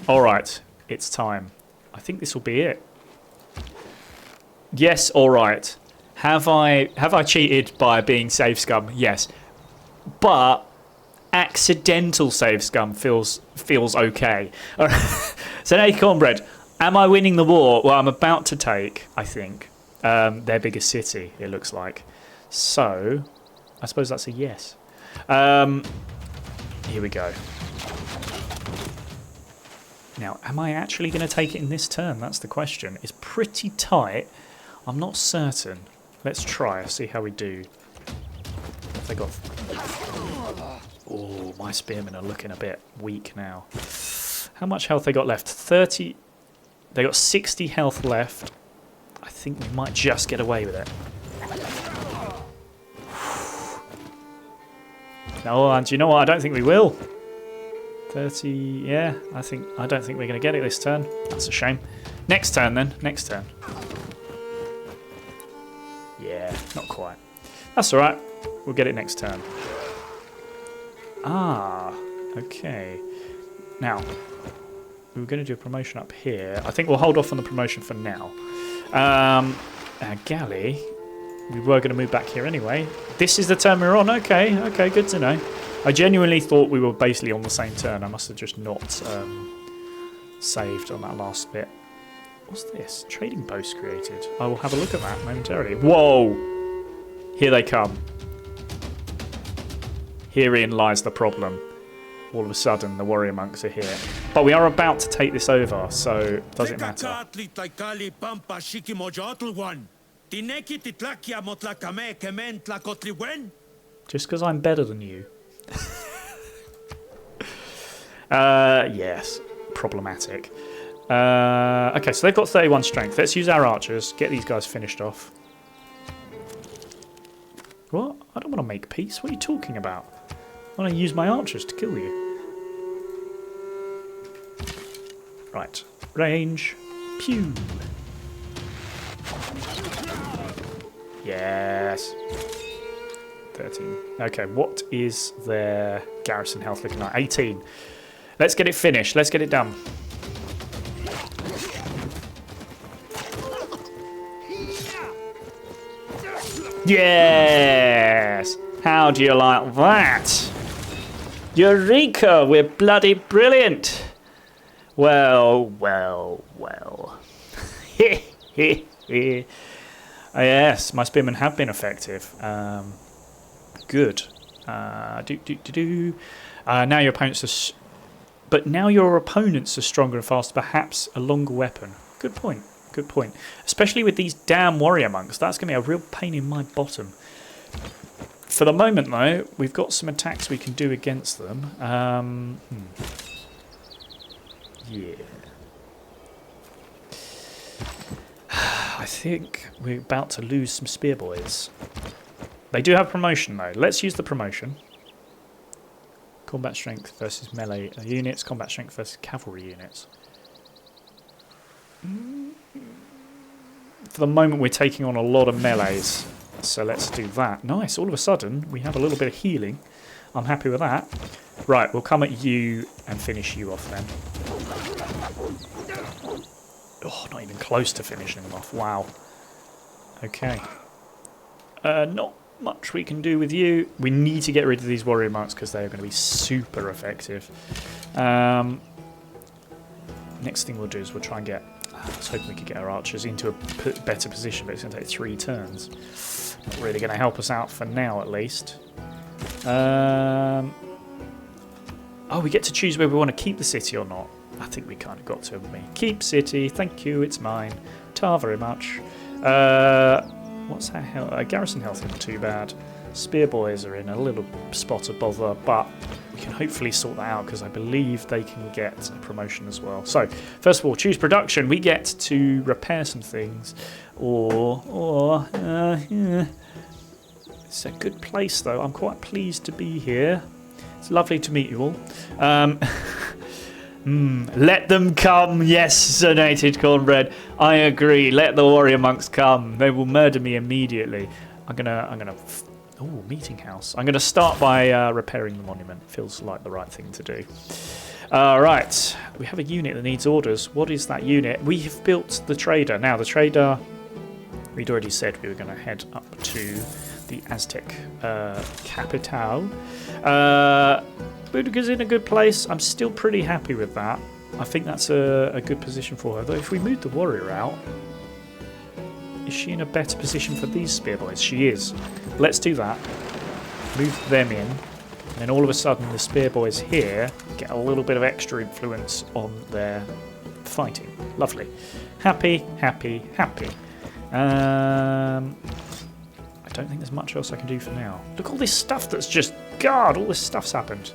All right, it's time. I think this will be it. Yes, all right. Have I cheated by being save scum? Yes, but accidental save scum feels okay. So, hey, Cornbread, Am I winning the war? Well, I'm about to take, I think, their biggest city, it looks like. So, I suppose that's a yes. Here we go. Now, am I actually going to take it in this turn? That's the question. It's pretty tight. I'm not certain. Let's try, see how we do. Have they got... Oh, my spearmen are looking a bit weak now. How much health they got left? 30... They got 60 health left. I think we might just get away with it. No, and you know what? I don't think we will. 30, yeah. I don't think we're going to get it this turn. That's a shame. Next turn, then. Next turn. Yeah, not quite. That's all right. We'll get it next turn. Ah, okay. Now, we were going to do a promotion up here. I think we'll hold off on the promotion for now. Galley, we were going to move back here anyway. This is the turn we're on. Okay, okay, good to know. I genuinely thought we were basically on the same turn. I must have just not saved on that last bit. What's this? Trading post created. I will have a look at that momentarily. Whoa! Here they come. Herein lies the problem. All of a sudden, the warrior monks are here. But we are about to take this over, so does it matter? Just because I'm better than you. Yes, problematic. Okay, so they've got 31 strength. Let's use our archers, get these guys finished off. What? I don't want to make peace. What are you talking about? I want to use my archers to kill you. Right, range. Pew. Yes. 13. Okay, what is their garrison health looking like? 18. Let's get it finished. Let's get it done. Yes! How do you like that? Eureka! We're bloody brilliant! Well, well, well. Yes, my spearmen have been effective. Good. Now your opponents are... But now your opponents are stronger and faster, perhaps a longer weapon. Good point. Good point. Especially with these damn warrior monks. That's going to be a real pain in my bottom. For the moment, though, we've got some attacks we can do against them. Yeah. I think we're about to lose some spear boys. They do have promotion, though. Let's use the promotion. Combat strength versus melee units. Combat strength versus cavalry units. For the moment, we're taking on a lot of melees. So let's do that. Nice. All of a sudden, we have a little bit of healing. I'm happy with that. Right, we'll come at you and finish you off then. Oh, not even close to finishing them off. Wow. Okay. Not much we can do with you. We need to get rid of these warrior monks because they are going to be super effective. Next thing we'll do is we'll try and get... I was hoping we could get our archers into a better position, but it's going to take 3 turns. Not really going to help us out for now, at least. Oh, we get to choose whether we want to keep the city or not. I think we kind of got to, haven't we? Keep city, thank you, it's mine. Tar very much. What's our health? Garrison health isn't too bad. Spear boys are in a little spot of bother, but we can hopefully sort that out because I believe they can get a promotion as well. So, first of all, choose production. We get to repair some things, yeah. It's a good place though. I'm quite pleased to be here. It's lovely to meet you all. Let them come. Yes, Sir Nated Cornbread. I agree. Let the warrior monks come. They will murder me immediately. I'm gonna. Oh, meeting house. I'm gonna start by repairing the monument. Feels like the right thing to do. Right. We have a unit that needs orders. What is that unit? We have built the trader. Now the trader. We'd already said we were going to head up to the Aztec capital. Boudicca's in a good place. I'm still pretty happy with that. I think that's a good position for her. Though if we move the warrior out, is she in a better position for these spear boys? She is. Let's do that. Move them in. And then all of a sudden the spear boys here get a little bit of extra influence on their fighting. Lovely. Happy, happy, happy. I don't think there's much else I can do for now. Look, all this stuff that's just... God, all this stuff's happened.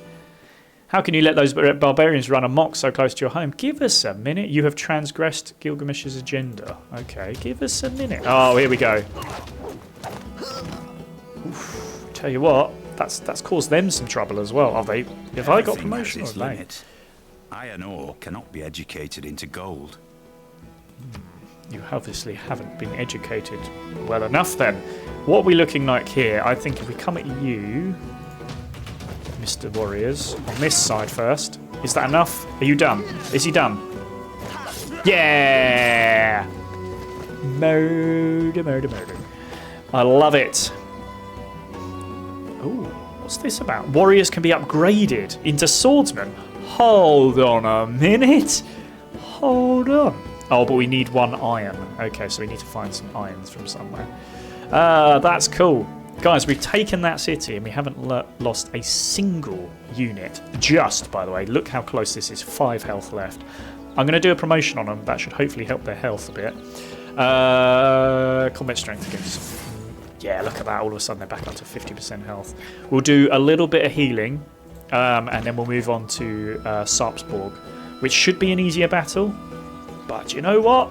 How can you let those barbarians run amok so close to your home? Give us a minute. You have transgressed Gilgamesh's agenda. Okay, give us a minute. Oh, here we go. Oof. Tell you what, that's caused them some trouble as well. Have I got Everything promotion has or its late? limit. Iron ore cannot be educated into gold. You obviously haven't been educated well enough then. What are we looking like here? I think if we come at you, Mr. Warriors, on this side first. Is that enough? Are you done? Is he done? Yeah! Murder, murder, murder. I love it. Ooh, what's this about? Warriors can be upgraded into swordsmen. Hold on a minute. Hold on. Oh, but we need 1 iron. Okay, so we need to find some irons from somewhere. That's cool. Guys, we've taken that city and we haven't lost a single unit. Just, by the way, look how close this is. 5 health left. I'm going to do a promotion on them. That should hopefully help their health a bit. Combat strength against... Yeah, look at that. All of a sudden they're back up to 50% health. We'll do a little bit of healing. And then we'll move on to Sarpsborg, which should be an easier battle. But you know what?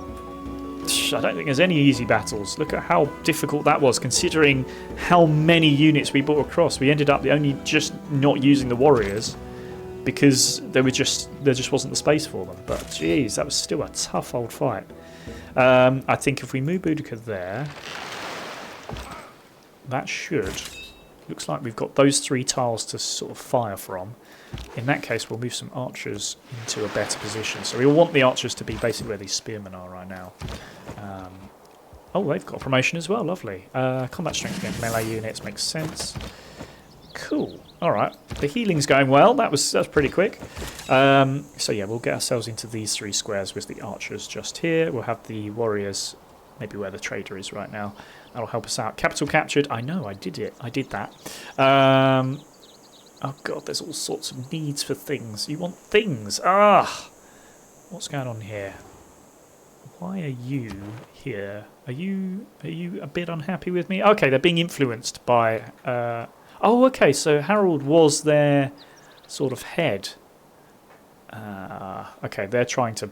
I don't think there's any easy battles. Look at how difficult that was, considering how many units we brought across. We ended up only just not using the warriors because there just wasn't the space for them. But geez, that was still a tough old fight. I think if we move Boudica there, that should... Looks like we've got those 3 tiles to sort of fire from. In that case, we'll move some archers into a better position. So we want the archers to be basically where these spearmen are right now. Oh, they've got a promotion as well. Lovely. Combat strength against melee units makes sense. Cool. All right. The healing's going well. That's pretty quick. So yeah, we'll get ourselves into these 3 squares with the archers just here. We'll have the warriors maybe where the trader is right now. That'll help us out. Capital captured. I know, I did it. I did that. Oh god, there's all sorts of needs for things. You want things. Ah! What's going on here? Why are you here? Are you a bit unhappy with me? Okay, they're being influenced by... Oh, okay, so Harold was their sort of head. Okay, they're trying to...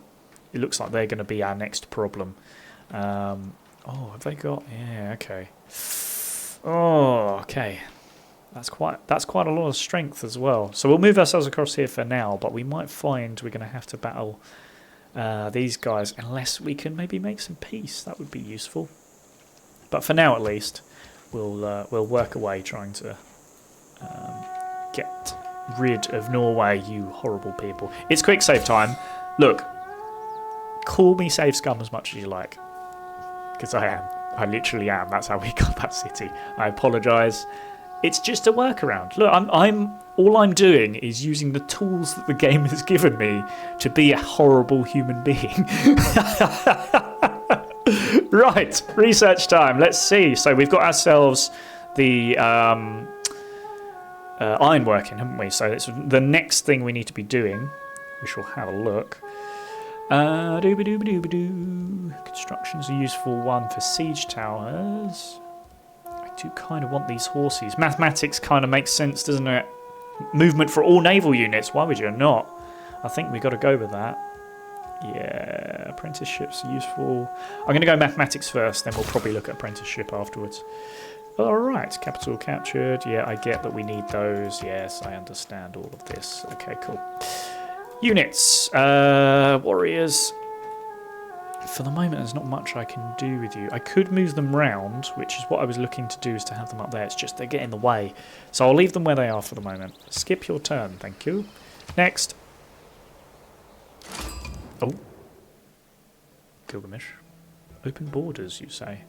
It looks like they're going to be our next problem. Oh, have they got... Yeah, okay. Oh, okay. That's quite a lot of strength as well. So we'll move ourselves across here for now, but we might find we're going to have to battle these guys unless we can maybe make some peace. That would be useful. But for now, at least, we'll work away trying to get rid of Norway, you horrible people. It's quick save time. Look, call me save scum as much as you like, because I am. I literally am. That's how we got that city. I apologise. It's just a workaround. Look, all I'm doing is using the tools that the game has given me to be a horrible human being. Right, research time. Let's see. So we've got ourselves the ironworking, haven't we? So it's the next thing we need to be doing. We shall have a look. Construction is a useful one for siege towers. I do kind of want these horses. Mathematics kind of makes sense, doesn't it? Movement for all naval units. Why would you not? I think we got to go with that. Yeah, apprenticeships are useful. I'm going to go mathematics first, then we'll probably look at apprenticeship afterwards. Alright, capital captured. Yeah, I get that we need those. Yes, I understand all of this. Okay, cool. Units. Warriors. For the moment, there's not much I can do with you. I could move them round, which is what I was looking to do, is to have them up there. It's just they get in the way. So I'll leave them where they are for the moment. Skip your turn, thank you. Next. Oh. Gilgamesh. Open borders, you say?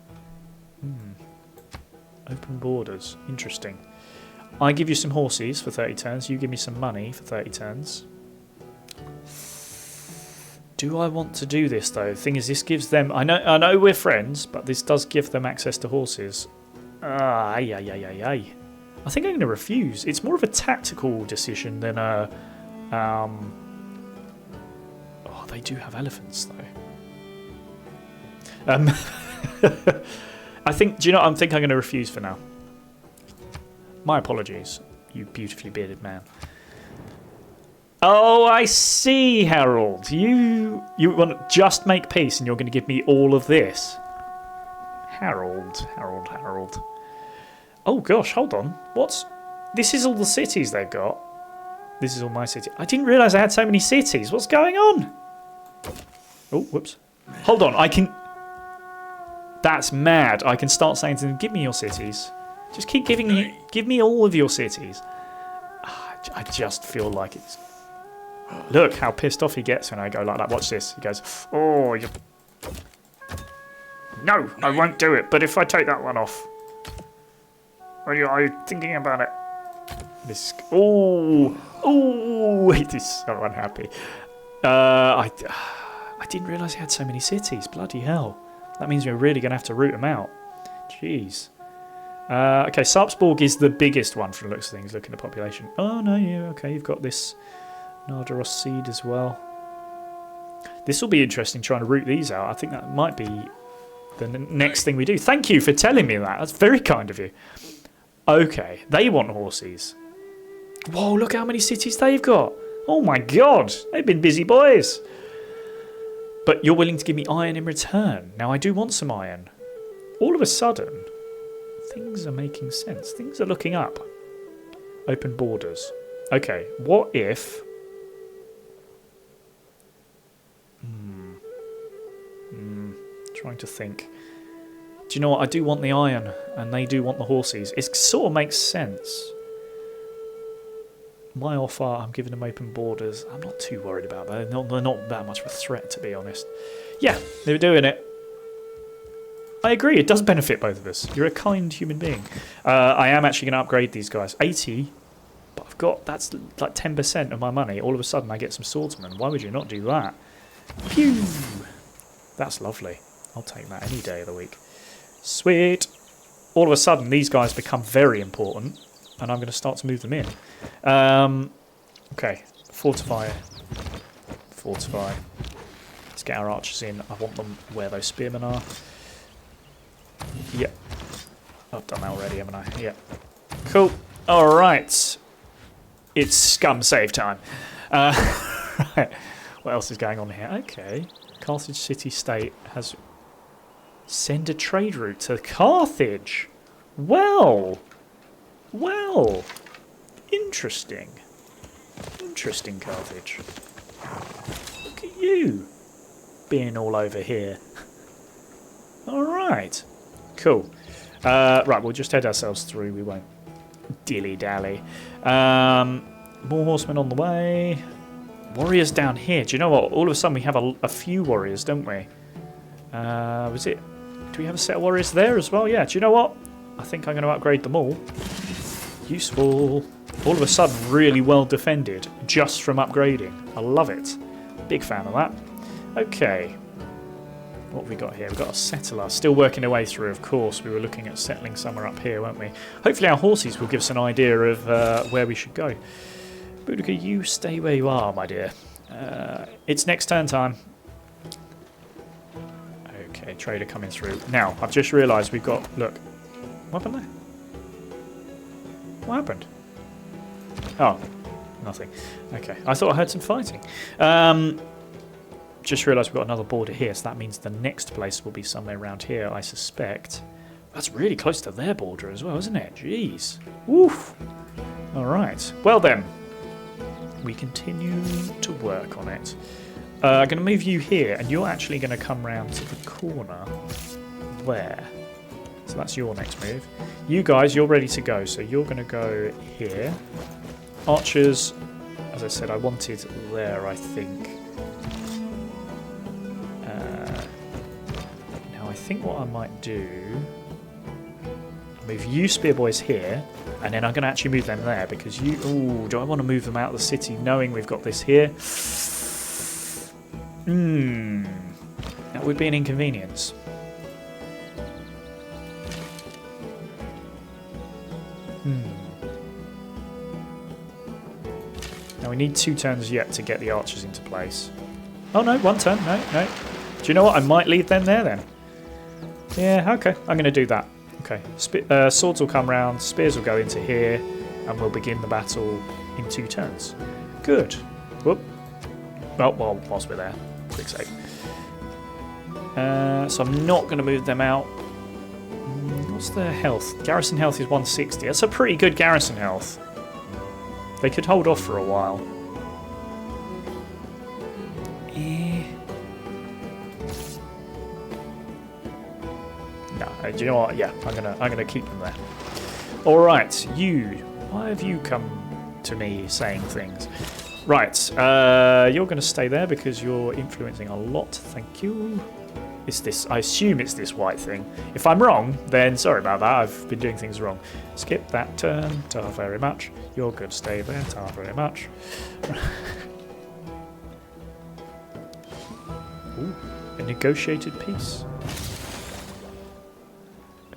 Open borders. Interesting. I give you some horses for 30 turns. You give me some money for 30 turns. Do I want to do this though? Thing is, this gives them. I know we're friends, but this does give them access to horses. I think I'm going to refuse. It's more of a tactical decision than a. Oh, they do have elephants though. I think. Do you know? I think I'm going to refuse for now. My apologies, you beautifully bearded man. Oh, I see, Harold. You want to just make peace and you're going to give me all of this. Harold. Oh, gosh, hold on. This is all the cities they've got. This is all my city. I didn't realise I had so many cities. What's going on? Oh, whoops. Hold on, I can... That's mad. I can start saying to them, give me your cities. Just keep giving me... Give me all of your cities. I just feel like it's... Look how pissed off he gets when I go like that. Watch this. He goes, oh, you... No, I won't do it. But if I take that one off... Are you thinking about it? This... Oh, it is so unhappy. I didn't realise he had so many cities. Bloody hell. That means we're really going to have to root him out. Jeez. Okay, Sarpsborg is the biggest one from the looks of things. Look at the population. Oh, no, yeah, okay, you've got this... Nardaros seed as well. This will be interesting trying to root these out. I think that might be the next thing we do. Thank you for telling me that. That's very kind of you. Okay, they want horses. Whoa, look how many cities they've got. Oh my god, they've been busy boys. But you're willing to give me iron in return. Now I do want some iron. All of a sudden, things are making sense. Things are looking up. Open borders. Okay, what if... Trying to think. Do you know what? I do want the iron, and they do want the horses. It sort of makes sense. My offer, I'm giving them open borders. I'm not too worried about that. They're not that much of a threat, to be honest. Yeah, they're doing it. I agree. It does benefit both of us. You're a kind human being. I am actually going to upgrade these guys. 80, but I've got... That's like 10% of my money. All of a sudden, I get some swordsmen. Why would you not do that? Phew! That's lovely. I'll take that any day of the week. Sweet. All of a sudden, these guys become very important, and I'm going to start to move them in. Okay, fortify. Fortify. Let's get our archers in. I want them where those spearmen are. Yep. I've done that already, haven't I? Yep. Cool. All right. It's scum save time. Right. What else is going on here? Okay. Carthage city-state has... Send a trade route to Carthage. Well. Interesting. Interesting, Carthage. Look at you. Being all over here. Alright. Cool. Right, we'll just head ourselves through. We won't dilly-dally. More horsemen on the way. Warriors down here. Do you know what? All of a sudden we have a few warriors, don't we? Was it... Do we have a set of warriors there as well? Yeah, do you know what? I think I'm going to upgrade them all. Useful. All of a sudden, really well defended just from upgrading. I love it. Big fan of that. Okay. What have we got here? We've got a settler. Still working our way through, of course. We were looking at settling somewhere up here, weren't we? Hopefully our horses will give us an idea of where we should go. Boudica, you stay where you are, my dear. It's next turn time. Okay, trader coming through. Now, I've just realised we've got... Look. What happened there? What happened? Oh, nothing. Okay, I thought I heard some fighting. Just realised we've got another border here, so that means the next place will be somewhere around here, I suspect. That's really close to their border as well, isn't it? Jeez. Woof. Alright. Well then. We continue to work on it. I'm going to move you here, and you're actually going to come round to the corner there. So that's your next move. You guys, you're ready to go, so you're going to go here. Archers, as I said, I wanted there, I think. Now, I think what I might do... Move you spearboys here, and then I'm going to actually move them there, because you... Ooh, do I want to move them out of the city knowing we've got this here? That would be an inconvenience. Now we need 2 turns yet to get the archers into place. Oh no, 1 turn. No. Do you know what? I might leave them there then. Yeah, okay. I'm going to do that. Okay. Swords will come round, spears will go into here, and we'll begin the battle in 2 turns. Good. Whoop. Well, whilst we're there. Quick save. So I'm not going to move them out. What's their health? Garrison health is 160. That's a pretty good garrison health. They could hold off for a while. No, do you know what? Yeah, I'm gonna keep them there. All right, you. Why have you come to me saying things? Right, you're going to stay there because you're influencing a lot. Thank you. It's this. I assume it's this white thing. If I'm wrong, then sorry about that. I've been doing things wrong. Skip that turn. Ta very much. You're good. Stay there. Ta very much. Ooh, a negotiated peace.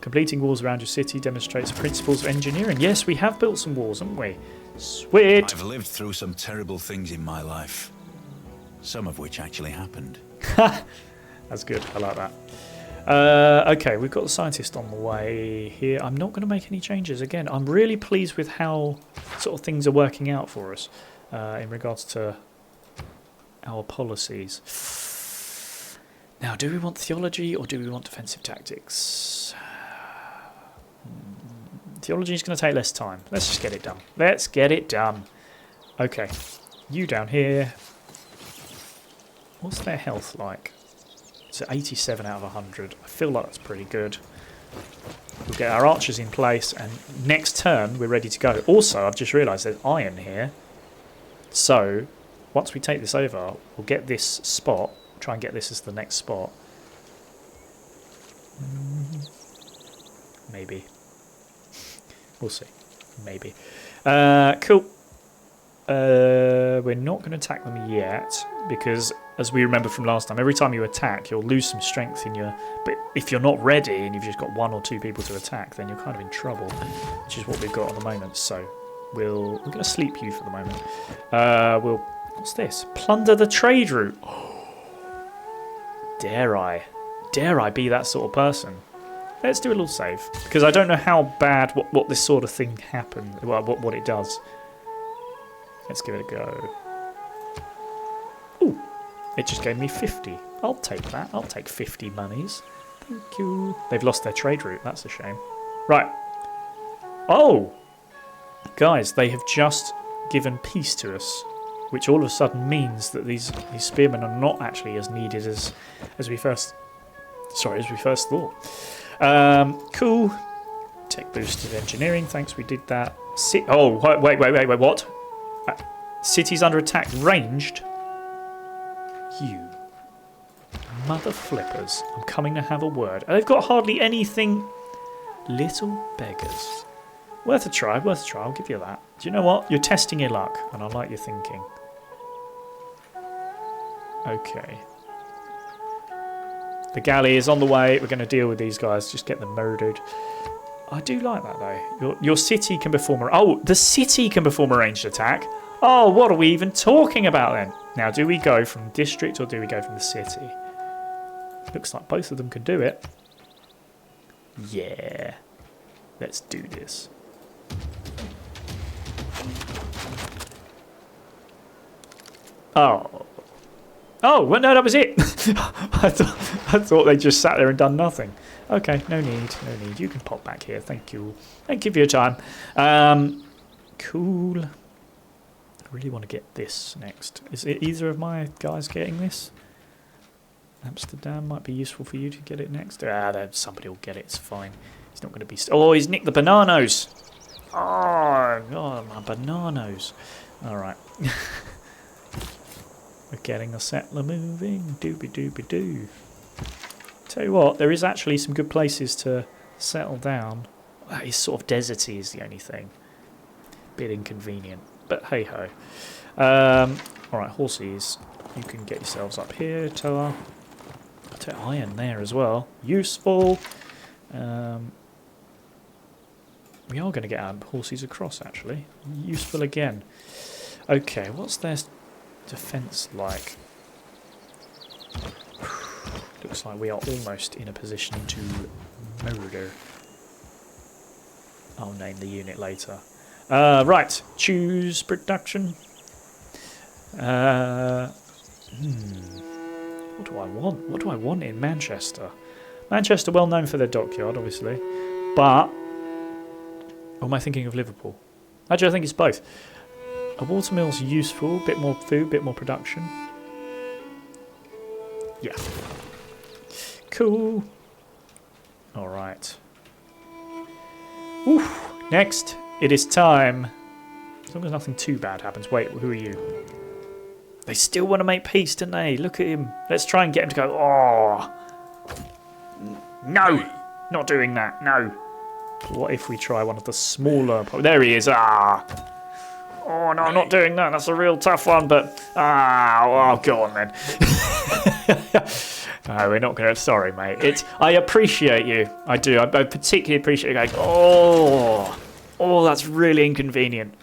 Completing walls around your city demonstrates principles of engineering. Yes, we have built some walls, haven't we? Sweet. I've lived through some terrible things in my life. Some of which actually happened. That's good. I like that. Okay, we've got the scientist on the way here. I'm not going to make any changes. Again, I'm really pleased with how sort of things are working out for us in regards to our policies. Now, do we want theology or do we want defensive tactics? Theology is going to take less time. Let's just get it done. Let's get it done. Okay, you down here. What's their health like? So 87 out of 100. I feel like that's pretty good. We'll get our archers in place, and next turn we're ready to go. Also, I've just realised there's iron here. So, once we take this over, we'll get this spot. Try and get this as the next spot. Maybe. We'll see. Maybe. Cool. We're not going to attack them yet, because as we remember from last time, every time you attack, you'll lose some strength in your... But if you're not ready and you've just got 1 or 2 people to attack, then you're kind of in trouble, which is what we've got at the moment. So we're going to sleep you for the moment. What's this? Plunder the trade route. Dare I be that sort of person? Let's do a little save, because I don't know how bad what this sort of thing happens. Well, what it does. Let's give it a go. Ooh, it just gave me 50. I'll take that. I'll take 50 monies. Thank you. They've lost their trade route. That's a shame. Right. Oh! Guys, they have just given peace to us, which all of a sudden means that these spearmen are not actually as needed as we first thought. Cool. Tech boosted engineering. Thanks, we did that. Wait, what? City's under attack. Ranged? You mother flippers. I'm coming to have a word. They've got hardly anything. Little beggars. Worth a try, I'll give you that. Do you know what? You're testing your luck, and I like your thinking. Okay. The galley is on the way. We're going to deal with these guys. Just get them murdered. I do like that, though. Your city can perform the city can perform a ranged attack. Oh, what are we even talking about then? Now, do we go from district or do we go from the city? Looks like both of them can do it. Yeah. Let's do this. Oh, well, no, that was it. I thought they just sat there and done nothing. Okay, no need. You can pop back here. Thank you. Thank you for your time. Cool. I really want to get this next. Is it either of my guys getting this? Amsterdam might be useful for you to get it next. Somebody will get it. It's fine. He's not going to be... Oh, he's nicked the bananas. Oh, my bananas. All right. We're getting the settler moving. Doobie-doobie-doo. Tell you what, there is actually some good places to settle down. It's sort of deserty is the only thing. Bit inconvenient, but hey-ho. All right, horses. You can get yourselves up here, Toa. Iron there as well. Useful. We are going to get our horses across, actually. Useful again. Okay, what's their defence like? Looks like we are almost in a position to murder. I'll name the unit later. Right, choose production. What do I want? What do I want in Manchester? Manchester, well known for their dockyard, obviously. But, or am I thinking of Liverpool? Actually, I think it's both. A watermill's useful, bit more food, bit more production. Yeah. Cool. Alright. Next, it is time. As long as nothing too bad happens. Wait, who are you? They still want to make peace, don't they? Look at him. Let's try and get him to go, oh. No, not doing that, no. What if we try one of the smaller... There he is, ah. Oh, no, I'm not doing that. That's a real tough one, but... oh, go on then. No, we're not going to... Sorry, mate. I appreciate you. I do. I particularly appreciate you going, oh, that's really inconvenient.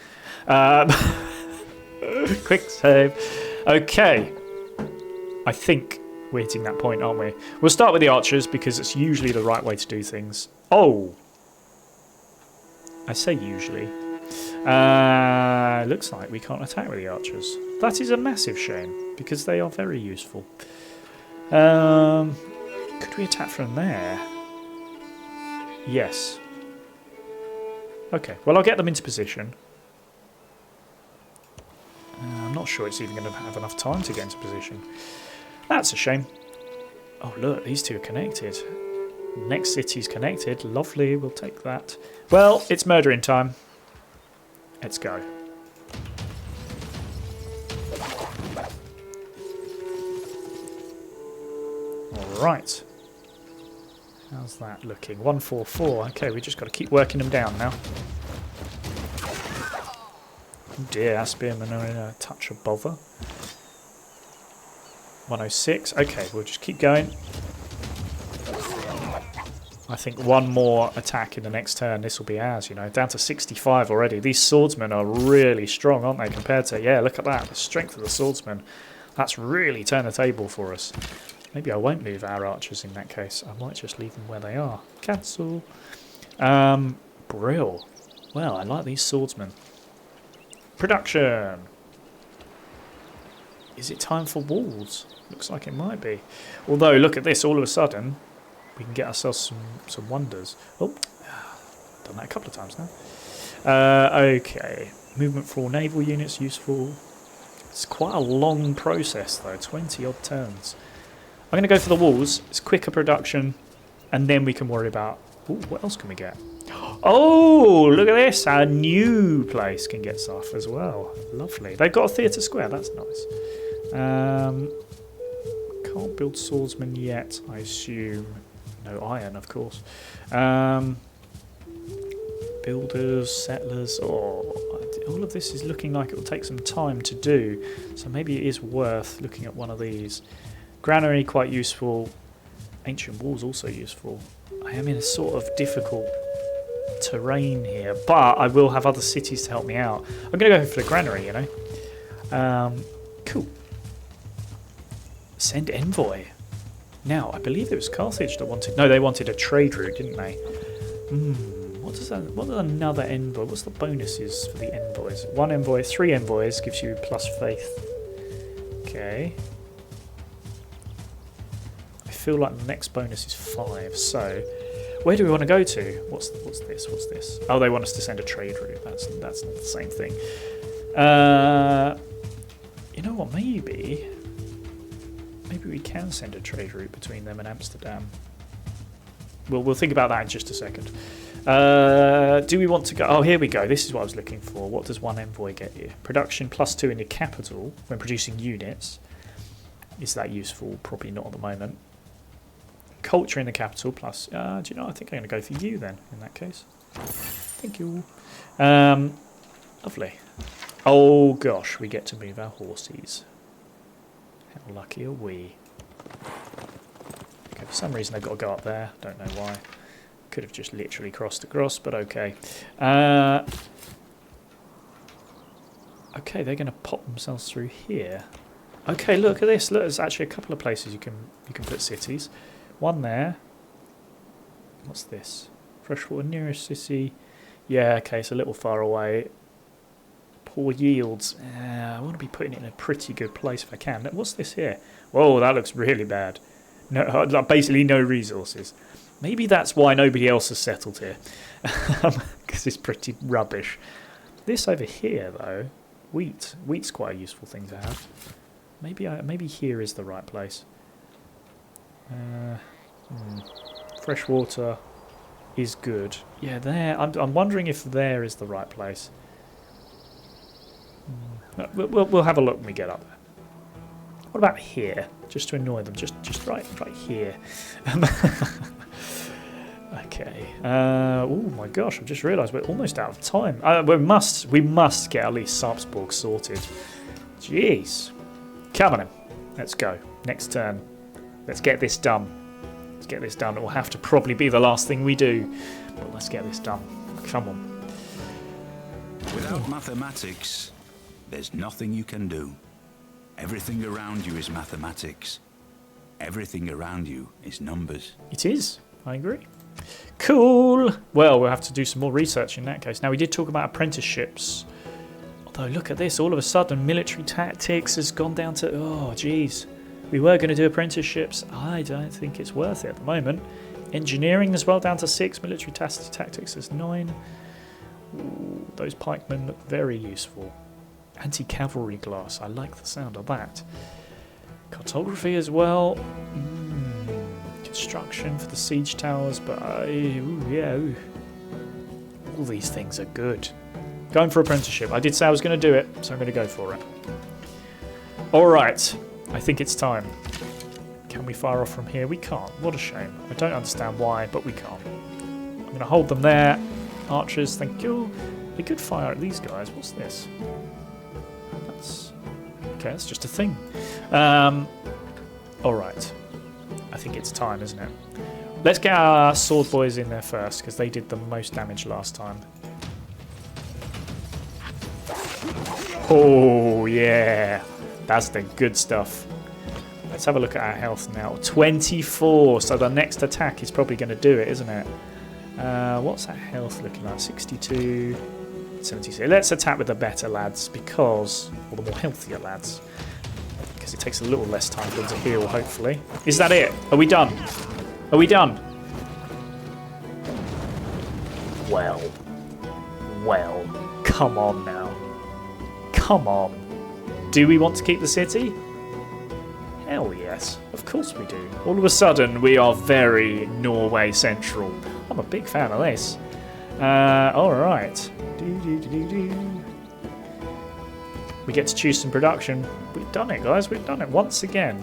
Quick save. Okay. I think we're hitting that point, aren't we? We'll start with the archers because it's usually the right way to do things. Oh. I say usually. Looks like we can't attack with the archers. That is a massive shame because they are very useful. Could we attack from there? Yes. Okay, well I'll get them into position. I'm not sure it's even going to have enough time to get into position. That's a shame. Oh look, these two are connected. Next city's connected. Lovely, we'll take that. Well, it's murdering time. Let's go. Alright. How's that looking? 144. Okay, we just got to keep working them down now. Oh dear, our spearmen are in a touch of bother. 106. Okay, we'll just keep going. I think one more attack in the next turn, this will be ours, you know. Down to 65 already. These swordsmen are really strong, aren't they, compared to... Yeah, look at that. The strength of the swordsmen. That's really turned the table for us. Maybe I won't move our archers in that case. I might just leave them where they are. Cancel. Brill. Well, I like these swordsmen. Production. Is it time for walls? Looks like it might be. Although, look at this. All of a sudden, we can get ourselves some wonders. Oh, done that a couple of times now. Okay. Movement for all naval units, useful. It's quite a long process, though. 20-odd turns. I'm going to go for the walls. It's quicker production. And then we can worry about... Ooh, what else can we get? Oh, look at this. Our new place can get stuff as well. Lovely. They've got a theatre square. That's nice. Can't build swordsmen yet, I assume. No iron, of course. Builders, settlers. Oh, all of this is looking like it will take some time to do. So maybe it is worth looking at one of these. Granary, quite useful. Ancient walls, also useful. I am in a sort of difficult terrain here, but I will have other cities to help me out. I'm going to go for the granary, you know. Cool. Send envoy. Now, I believe it was Carthage that wanted... No, they wanted a trade route, didn't they? What does that... What is another envoy? What's the bonuses for the envoys? 1 envoy, 3 envoys gives you plus faith. Okay. I feel like the next bonus is 5, so... Where do we want to go to? What's this? What's this? Oh, they want us to send a trade route. That's not the same thing. You know what? Maybe we can send a trade route between them and Amsterdam. We'll think about that in just a second. Do we want to go? Oh, here we go. This is what I was looking for. What does 1 envoy get you? Production +2 in the capital when producing units. Is that useful? Probably not at the moment. Culture in the capital plus... do you know, I think I'm going to go for you then, in that case. Thank you. Lovely. Oh, gosh, we get to move our horses. How lucky are we? Okay, for some reason they've got to go up there. Don't know why. Could have just literally crossed across, but okay. Okay, they're going to pop themselves through here. Okay, look at this. Look, there's actually a couple of places you can put cities. One there. What's this? Freshwater nearest city. Yeah, okay, it's a little far away. Poor yields. I want to be putting it in a pretty good place if I can. What's this here? Whoa, that looks really bad. No, basically no resources. Maybe that's why nobody else has settled here. Because it's pretty rubbish. This over here, though, wheat. Wheat's quite a useful thing to have. Maybe here is the right place. Fresh water is good. Yeah, there. I'm wondering if there is the right place. We'll have a look when we get up there. What about here? Just to annoy them. Just right here. Okay. Oh my gosh! I've just realised we're almost out of time. We must get at least Sarpsborg sorted. Jeez. Come on in. Let's go. Next turn. Let's get this done. Let's get this done. It will have to probably be the last thing we do. But let's get this done. Come on. Without mathematics, there's nothing you can do. Everything around you is mathematics. Everything around you is numbers. It is. I agree. Cool. Well, we'll have to do some more research in that case. Now, we did talk about apprenticeships. Although, look at this. All of a sudden, military tactics has gone down to... Oh, geez. We were going to do apprenticeships. I don't think it's worth it at the moment. Engineering as well, down to 6. Military tactics is 9. Ooh, those pikemen look very useful. Anti-cavalry glass. I like the sound of that. Cartography as well. Construction for the siege towers, but all these things are good. Going for apprenticeship. I did say I was going to do it, so I'm going to go for it. Alright, I think it's time. Can we fire off from here? We can't. What a shame. I don't understand why, but we can't. I'm going to hold them there. Archers, thank you. We could fire at these guys. What's this? Okay, that's just a thing. Alright. I think it's time, isn't it? Let's get our sword boys in there first, because they did the most damage last time. Oh, yeah. That's the good stuff. Let's have a look at our health now. 24, so the next attack is probably going to do it, isn't it? What's our health looking like? 62, 76. Let's attack with the better lads, because... or the more healthier lads. Because it takes a little less time for them to heal, hopefully. Is that it? Are we done? Are we done? Well. Come on now. Come on. Do we want to keep the city? Hell yes. Of course we do. All of a sudden, we are very Norway central. I'm a big fan of this. Alright. We get to choose some production. We've done it, guys. We've done it once again.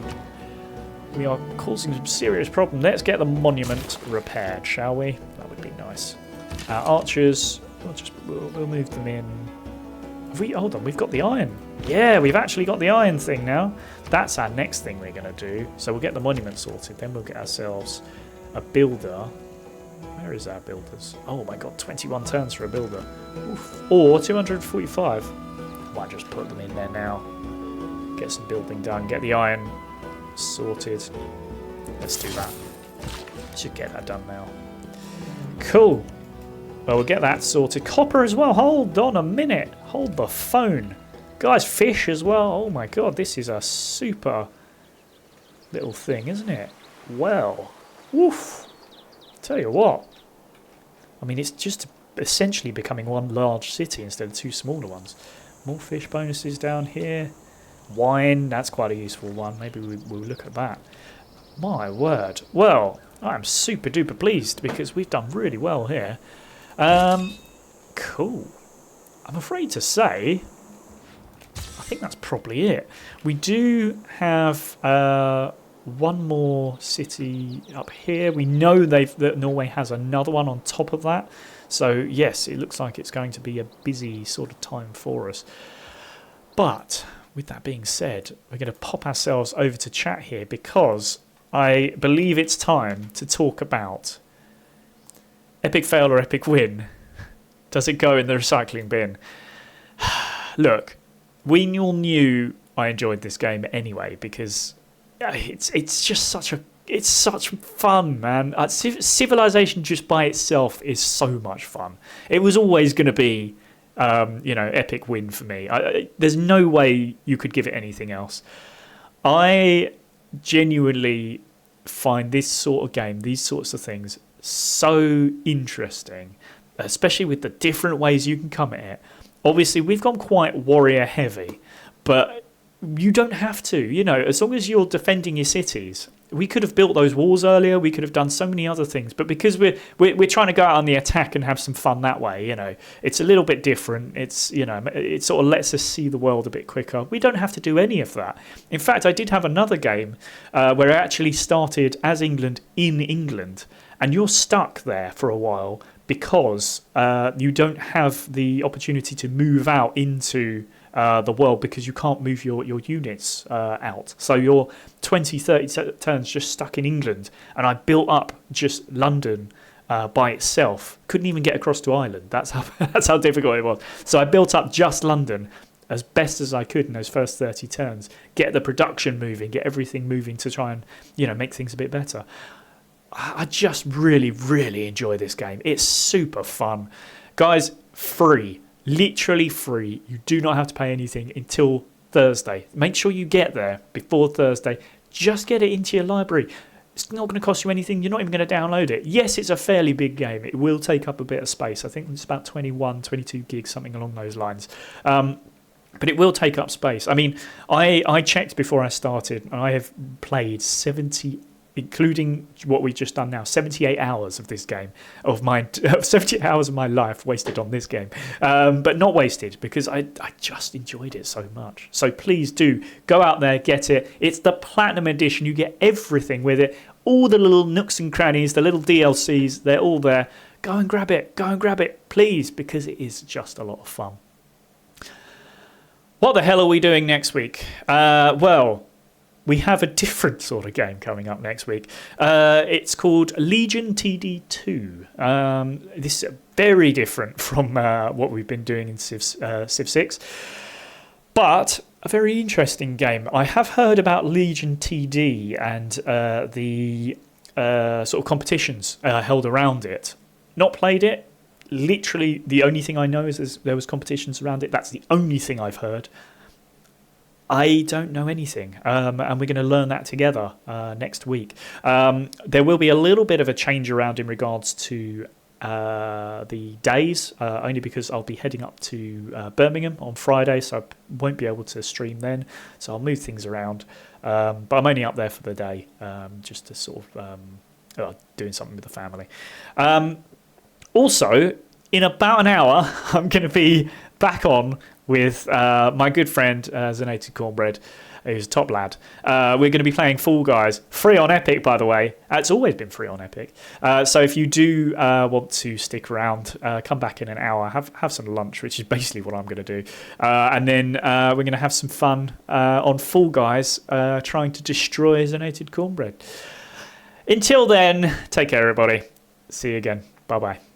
We are causing some serious problem. Let's get the monument repaired, shall we? That would be nice. Our archers, we'll move them in. Hold on, we've got the iron. Yeah, we've actually got the iron thing now. That's our next thing we're going to do. So we'll get the monument sorted. Then we'll get ourselves a builder. Where is our builders? Oh my god, 21 turns for a builder. Oof. Or 245. Might just put them in there now. Get some building done. Get the iron sorted. Let's do that. Should get that done now. Cool. Well, we'll get that sorted. Copper as well. Hold on a minute. Hold the phone. Guys, fish as well. Oh my god, this is a super little thing, isn't it? Well, woof. Tell you what. I mean, it's just essentially becoming one large city instead of two smaller ones. More fish bonuses down here. Wine, that's quite a useful one. Maybe we'll look at that. My word. Well, I'm super duper pleased because we've done really well here. Cool. I'm afraid to say, I think that's probably it. We do have one more city up here. We know that Norway has another one on top of that. So yes, it looks like it's going to be a busy sort of time for us. But with that being said, we're going to pop ourselves over to chat here because I believe it's time to talk about epic fail or epic win. Does it go in the recycling bin? Look, we all knew I enjoyed this game anyway because it's just such fun, man. Civilization just by itself is so much fun. It was always going to be, epic win for me. There's no way you could give it anything else. I genuinely find this sort of game, these sorts of things, so interesting, especially with the different ways you can come at it. Obviously, we've gone quite warrior heavy, but you don't have to. As long as you're defending your cities. We could have built those walls earlier. We could have done so many other things, but because we're trying to go out on the attack and have some fun that way, it's a little bit different. It's it sort of lets us see the world a bit quicker. We don't have to do any of that. In fact, I did have another game where I actually started as England in England, and you're stuck there for a while because you don't have the opportunity to move out into the world because you can't move your units out. So you're 20, 30 turns just stuck in England. And I built up just London by itself. Couldn't even get across to Ireland. That's how difficult it was. So I built up just London as best as I could in those first 30 turns. Get the production moving, get everything moving to try and make things a bit better. I just really, really enjoy this game. It's super fun. Guys, free. Literally free. You do not have to pay anything until Thursday. Make sure you get there before Thursday. Just get it into your library. It's not going to cost you anything. You're not even going to download it. Yes, it's a fairly big game. It will take up a bit of space. I think it's about 21, 22 gigs, something along those lines. But it will take up space. I mean, I checked before I started, and I have played 70, including what we've just done now, 78 hours of this game, 78 hours of my life wasted on this game, but not wasted because I just enjoyed it so much. So please do go out there, get it. It's the Platinum Edition. You get everything with it. All the little nooks and crannies, the little DLCs, they're all there. Go and grab it. Go and grab it, please, because it is just a lot of fun. What the hell are we doing next week? Well, we have a different sort of game coming up next week. It's called Legion TD2. This is very different from what we've been doing in Civ 6, but a very interesting game. I have heard about Legion TD and the sort of competitions held around it. Not played it. Literally, the only thing I know is there was competitions around it. That's the only thing I've heard. I don't know anything, and we're going to learn that together next week. There will be a little bit of a change around in regards to the days, only because I'll be heading up to Birmingham on Friday, so I won't be able to stream then. So I'll move things around, but I'm only up there for the day, just to sort of doing something with the family. Also, in about an hour, I'm going to be back on with my good friend Zenated Cornbread, who's a top lad. We're going to be playing Fall Guys, free on Epic, by the way. It's always been free on Epic. So if you do want to stick around, come back in an hour, have some lunch, which is basically what I'm going to do. And then we're going to have some fun on Fall Guys, trying to destroy Zenated Cornbread. Until then, take care, everybody. See you again. Bye-bye.